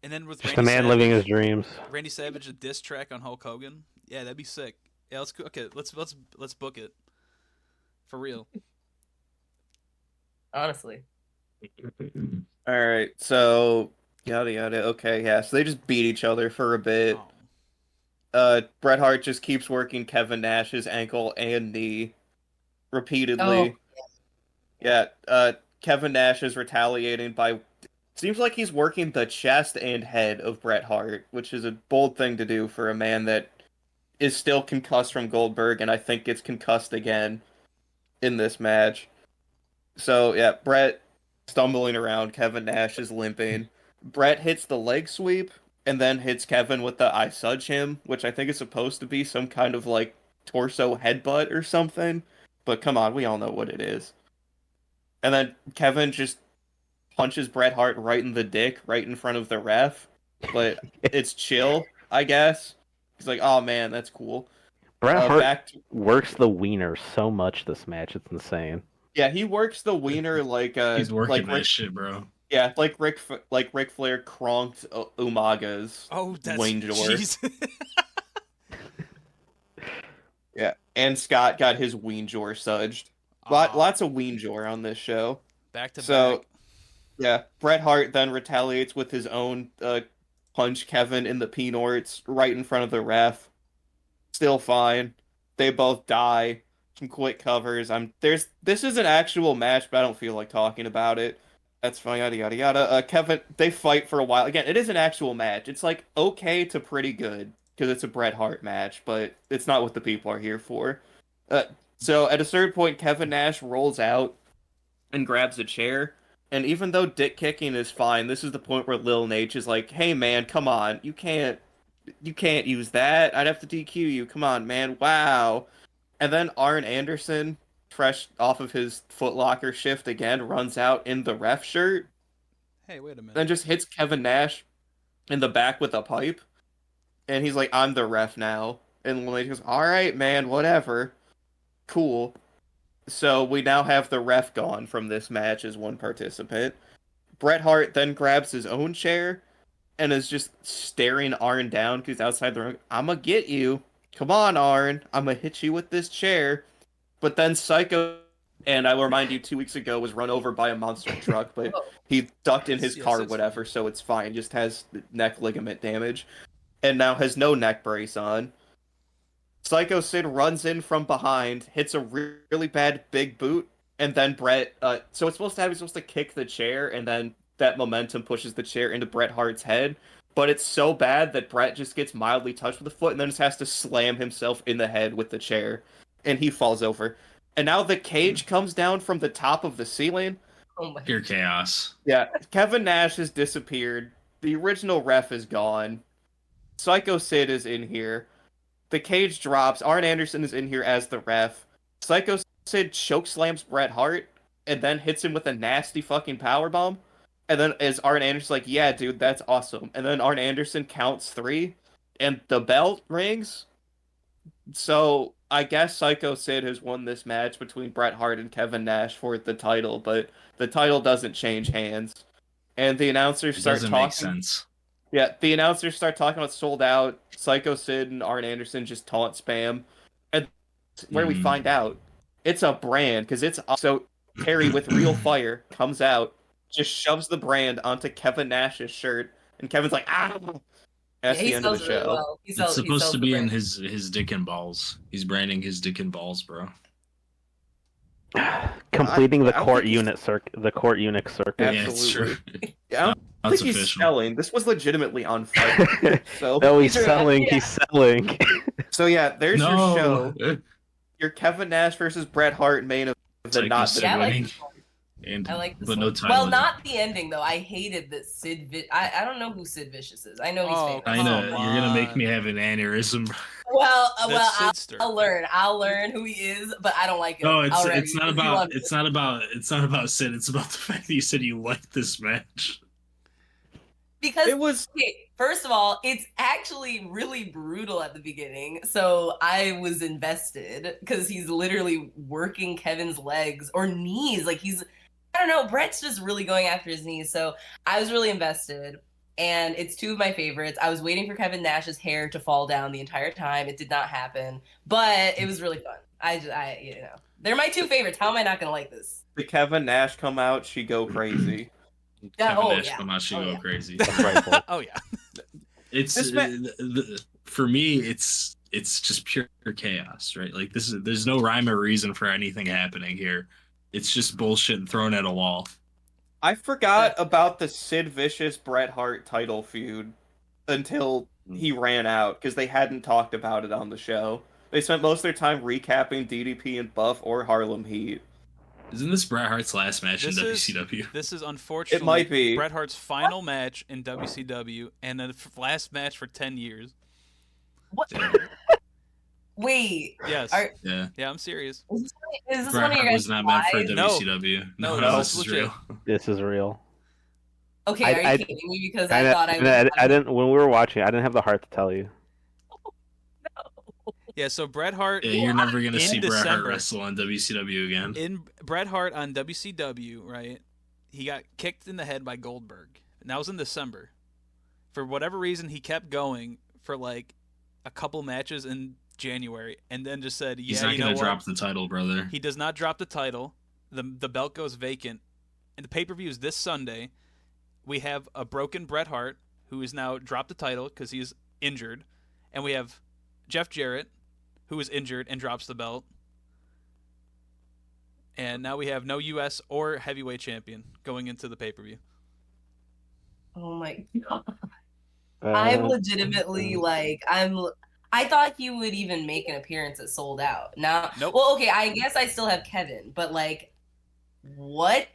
And then with Just Randy a man Savage, living his dreams. Randy Savage, a diss track on Hulk Hogan. Yeah, that'd be sick. Yeah, let's go. Okay, let's book it. For real. Honestly. All right, so yada yada. Okay, yeah. So they just beat each other for a bit. Oh. Bret Hart just keeps working Kevin Nash's ankle and knee repeatedly. Yeah. Kevin Nash is retaliating by. Seems like he's working the chest and head of Bret Hart, which is a bold thing to do for a man that is still concussed from Goldberg, and I think gets concussed again in this match. So yeah, Bret stumbling around, Kevin Nash is limping. Bret hits the leg sweep and then hits Kevin with the I Sudge Him, which I think is supposed to be some kind of like torso headbutt or something. But come on, we all know what it is. And then Kevin just punches Bret Hart right in the dick, right in front of the ref. But it's chill, I guess. He's like, oh man, that's cool. Bret Hart works the wiener so much this match, it's insane. Yeah, he works the wiener like he's working like that shit, bro. Yeah, like Ric Flair cronked Umaga's wiener. Yeah, and Scott got his wiener sudged. Lots of wiener on this show. Back to back. Yeah, Bret Hart then retaliates with his own punch Kevin in the P-Norts right in front of the ref. Still fine. They both die. Some quick covers. This is an actual match, but I don't feel like talking about it. That's fine, yada yada yada. Kevin, they fight for a while. Again, it is an actual match. It's like okay to pretty good because it's a Bret Hart match, but it's not what the people are here for. So at a certain point, Kevin Nash rolls out and grabs a chair. And even though dick kicking is fine, this is the point where Lil Nate is like, "Hey man, come on, you can't use that. I'd have to DQ you. Come on, man. Wow." And then Arn Anderson, fresh off of his Foot Locker shift again, runs out in the ref shirt. Hey, wait a minute. Then just hits Kevin Nash in the back with a pipe. And he's like, I'm the ref now. And Lil Nate goes, all right, man, whatever. Cool. So we now have the ref gone from this match as one participant. Bret Hart then grabs his own chair and is just staring Arn down because he's outside the ring. I'm going to get you. Come on, Arn. I'm going to hit you with this chair. But then Psycho, and I will remind you, 2 weeks ago, was run over by a monster truck, but he ducked in his car or whatever, so it's fine. Just has neck ligament damage. And now has no neck brace on. Psycho Sid runs in from behind, hits a really bad big boot, and then Bret... so it's supposed to kick the chair, and then that momentum pushes the chair into Bret Hart's head. But it's so bad that Bret just gets mildly touched with the foot and then just has to slam himself in the head with the chair. And he falls over. And now the cage comes down from the top of the ceiling. Oh my Pure chaos. Yeah, Kevin Nash has disappeared. The original ref is gone. Psycho Sid is in here. The cage drops. Arn Anderson is in here as the ref. Psycho Sid chokeslams Bret Hart and then hits him with a nasty fucking powerbomb. And then as Arn Anderson's like, yeah, dude, that's awesome. And then Arn Anderson counts 3, and the bell rings. So I guess Psycho Sid has won this match between Bret Hart and Kevin Nash for the title, but the title doesn't change hands. And the announcers start talking. Doesn't make sense. Yeah, the announcers start talking about sold out. Psycho Sid and Arn Anderson just taunt spam. And where we find out, it's a brand, because it's... So Terry with Real Fire comes out, just shoves the brand onto Kevin Nash's shirt, and Kevin's like, ah! That's the end of the show. Really well. It's supposed to be in his dick and balls. He's branding his dick and balls, bro. Completing the court eunuch circuit. Absolutely. Yeah, I don't think he's selling. This was legitimately on fire. So no, he's selling. Yeah. He's selling. So yeah, there's your show. Your Kevin Nash versus Bret Hart main event. I like this one. No time. Well, not the ending though. I hated that Sid. I don't know who Sid Vicious is. I know he's famous. I know you're gonna make me have an aneurysm. Well, I'll learn who he is, but I don't like him. No, it's not about Sid. It's about the fact that you said you liked this match. Because it was first of all, it's actually really brutal at the beginning. So I was invested because he's literally working Kevin's legs or knees. Like I don't know, Brett's just really going after his knees. So I was really invested. And it's two of my favorites. I was waiting for Kevin Nash's hair to fall down the entire time. It did not happen, but it was really fun. I they're my two favorites. How am I not gonna like this? The Kevin Nash come out, she go crazy. Kevin Nash come out, she go crazy. Oh yeah. It's for me. It's just pure chaos, right? Like there's no rhyme or reason for anything happening here. It's just bullshit thrown at a wall. I forgot about the Sid Vicious Bret Hart title feud until he ran out because they hadn't talked about it on the show. They spent most of their time recapping DDP and Buff or Harlem Heat. Isn't this Bret Hart's last match in WCW? This is unfortunately it might be Bret Hart's final match in WCW and the last match for 10 years. What? Wait. Yes. Yeah, I'm serious. Is this Bret one of your Hart was not meant for lies? WCW. No, this is real. This is real. Okay, are you kidding me? Because I thought I didn't. When we were watching, I didn't have the heart to tell you. No. Yeah, so Bret Hart. Yeah, you're never gonna see Bret Hart wrestle on WCW again. In Bret Hart on WCW, right? He got kicked in the head by Goldberg, and that was in December. For whatever reason, he kept going for like a couple matches in January, and then just said, "Yeah, he's not gonna drop the title, brother." He does not drop the title. The belt goes vacant, and the pay-per-view is this Sunday. We have a broken Bret Hart who is now dropped the title because he's injured, and we have Jeff Jarrett who is injured and drops the belt, and now we have no U.S. or heavyweight champion going into the pay-per-view. Oh my god! I'm legitimately I thought he would even make an appearance at Sold Out. Now, nope. Well, okay, I guess I still have Kevin, but what?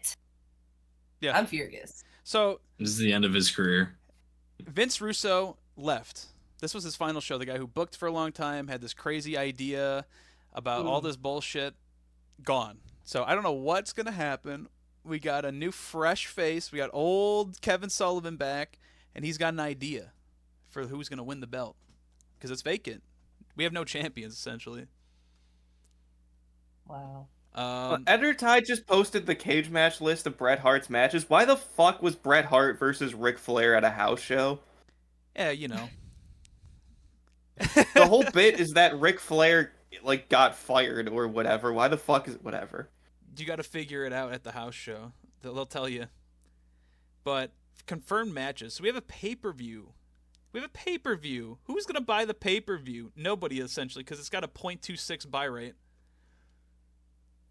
Yeah, I'm furious. So this is the end of his career. Vince Russo left. This was his final show. The guy who booked for a long time, had this crazy idea about all this bullshit, gone. So I don't know what's gonna happen. We got a new fresh face. We got old Kevin Sullivan back, and he's got an idea for who's gonna win the belt. Because it's vacant. We have no champions, essentially. Wow. Entertide just posted the cage match list of Bret Hart's matches. Why the fuck was Bret Hart versus Ric Flair at a house show? Yeah, you know. The whole bit is that Ric Flair got fired or whatever. Why the fuck is it whatever? You got to figure it out at the house show. They'll tell you. But confirmed matches. So we have a pay-per-view. Who's going to buy the pay-per-view? Nobody, essentially, because it's got a 0.26 buy rate.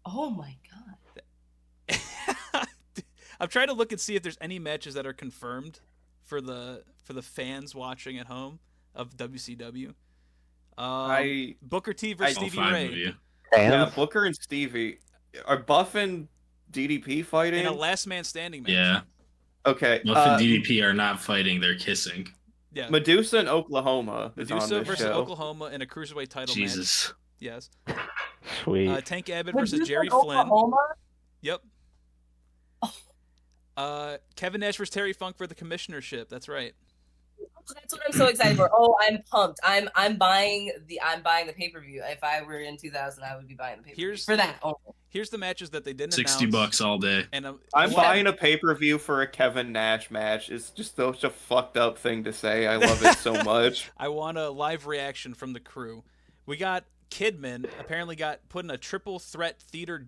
Oh my god. I'm trying to look and see if there's any matches that are confirmed for the fans watching at home of WCW. Booker T versus Stevie Ray. Yeah, Booker and Stevie. Are Buff and DDP fighting? In a last man standing match. Yeah. Okay. Buff and DDP are not fighting, they're kissing. Yeah. Medusa and Oklahoma is on Medusa this versus show. Oklahoma in a cruiserweight title Jesus. match. Yes. Sweet. Tank Abbott versus Jerry Flynn. Oklahoma? Yep. Kevin Nash versus Terry Funk for the commissionership. That's right. That's what I'm so excited for. Oh, I'm pumped. I'm buying the pay-per-view. If I were in 2000, I would be buying the pay-per-view for that. Oh. Here's the matches that they didn't $60 all day. And I'm buying a pay-per-view for a Kevin Nash match. It's just such a fucked up thing to say. I love it so much. I want a live reaction from the crew. We got Kidman apparently got put in a triple threat theater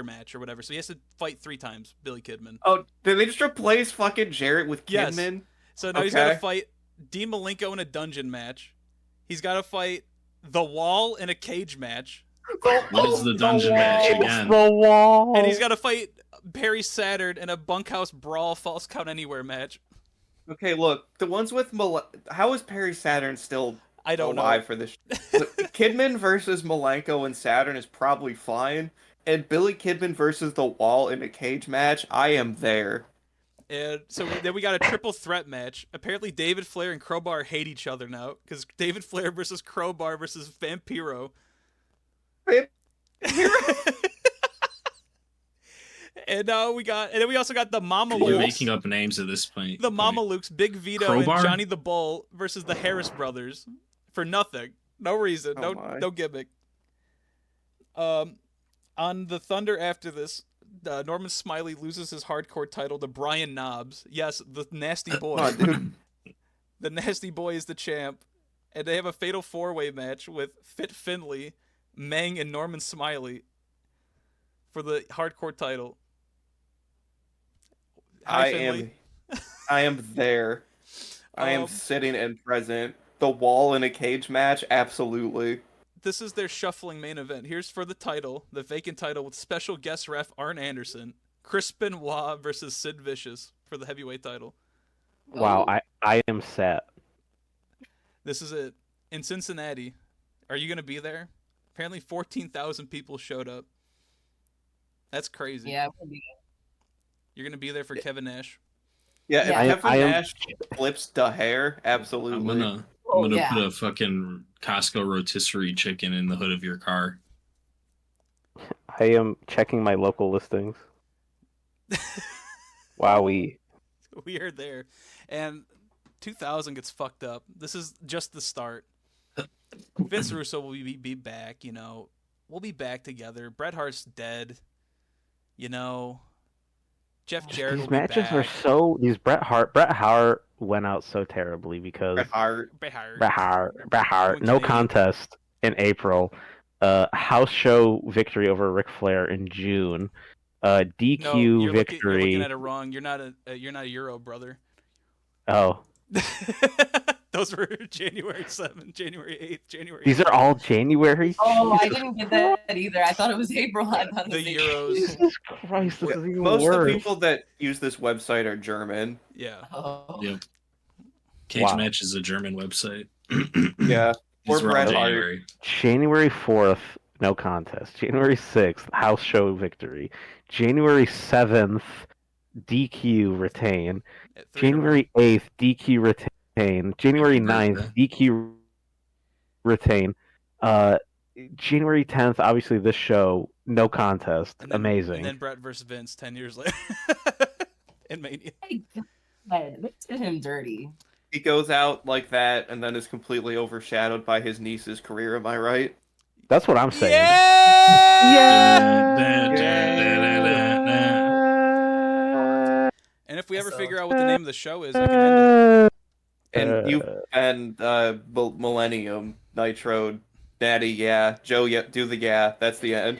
match or whatever. So he has to fight 3 times, Billy Kidman. Oh, did they just replace fucking Jarrett with Kidman? Yes. So now he's got to fight Dean Malenko in a dungeon match. He's got to fight The Wall in a cage match. What is the dungeon match again? The Wall. And he's got to fight Perry Saturn in a bunkhouse brawl false count anywhere match. Okay, look, the ones with how is Perry Saturn still alive for this? Kidman versus Malenko and Saturn is probably fine, and Billy Kidman versus The Wall in a cage match, I am there. And so then we got a triple threat match. Apparently David Flair and Crowbar hate each other now, because David Flair versus Crowbar versus Vampiro. And then we also got the Mama Lukes. You're making up names at this point. The Mama Lukes, Big Vito Crowbar? and Johnny the Bull versus the Harris brothers for nothing, no reason, no gimmick. On the Thunder after this, Norman Smiley loses his hardcore title to Brian Knobbs. Yes, the Nasty Boy. Oh, dude. The Nasty Boy is the champ, and they have a fatal 4-way match with Fit Finley, Meng, and Norman Smiley for the hardcore title. Hi, Finley. I am there. I am sitting and present. The Wall in a cage match, absolutely. This is their shuffling main event. Here's for the title, the vacant title with special guest ref Arn Anderson, Chris Benoit versus Sid Vicious for the heavyweight title. Wow, I am set. This is it. In Cincinnati. Are you going to be there? Apparently 14,000 people showed up. That's crazy. Yeah. You're going to be there for Kevin Nash? Yeah, if Kevin Nash flips the hair, absolutely. I'm gonna put a fucking Costco rotisserie chicken in the hood of your car. I am checking my local listings. Wowie. We are there. And 2000 gets fucked up. This is just the start. Vince Russo will be back, you know. We'll be back together. Bret Hart's dead. You know. Jeff Jarrett will be back. These matches are so... Bret Hart went out so terribly because... Bret Hart. No contest in April. House show victory over Ric Flair in June. DQ victory. You're looking at it wrong. You're not a Euro brother. Oh. Those were January 7th, January 8th, January 8th. These are all January? Oh, I didn't get that either. I thought it was April. I thought it was the April. Euros. Jesus Christ, this is even Most worse. of the people that use this website are German. Yeah. Oh. Yep. Cage Match is a German website. Yeah. Or Bret Hart. January 4th, no contest. January 6th, house show victory. January 7th, DQ retain. January 8th, DQ retain. January 9th, DQ retain. January 10th, obviously this show, no contest. Amazing. And then Bret versus Vince 10 years later. In Mania. They did him dirty. He goes out like that and then is completely overshadowed by his niece's career, am I right? That's what I'm saying. And if we ever figure out what the name of the show is, I can end it. And Millennium, Nitro, Daddy, yeah, Joe, yeah, do the yeah, that's the end.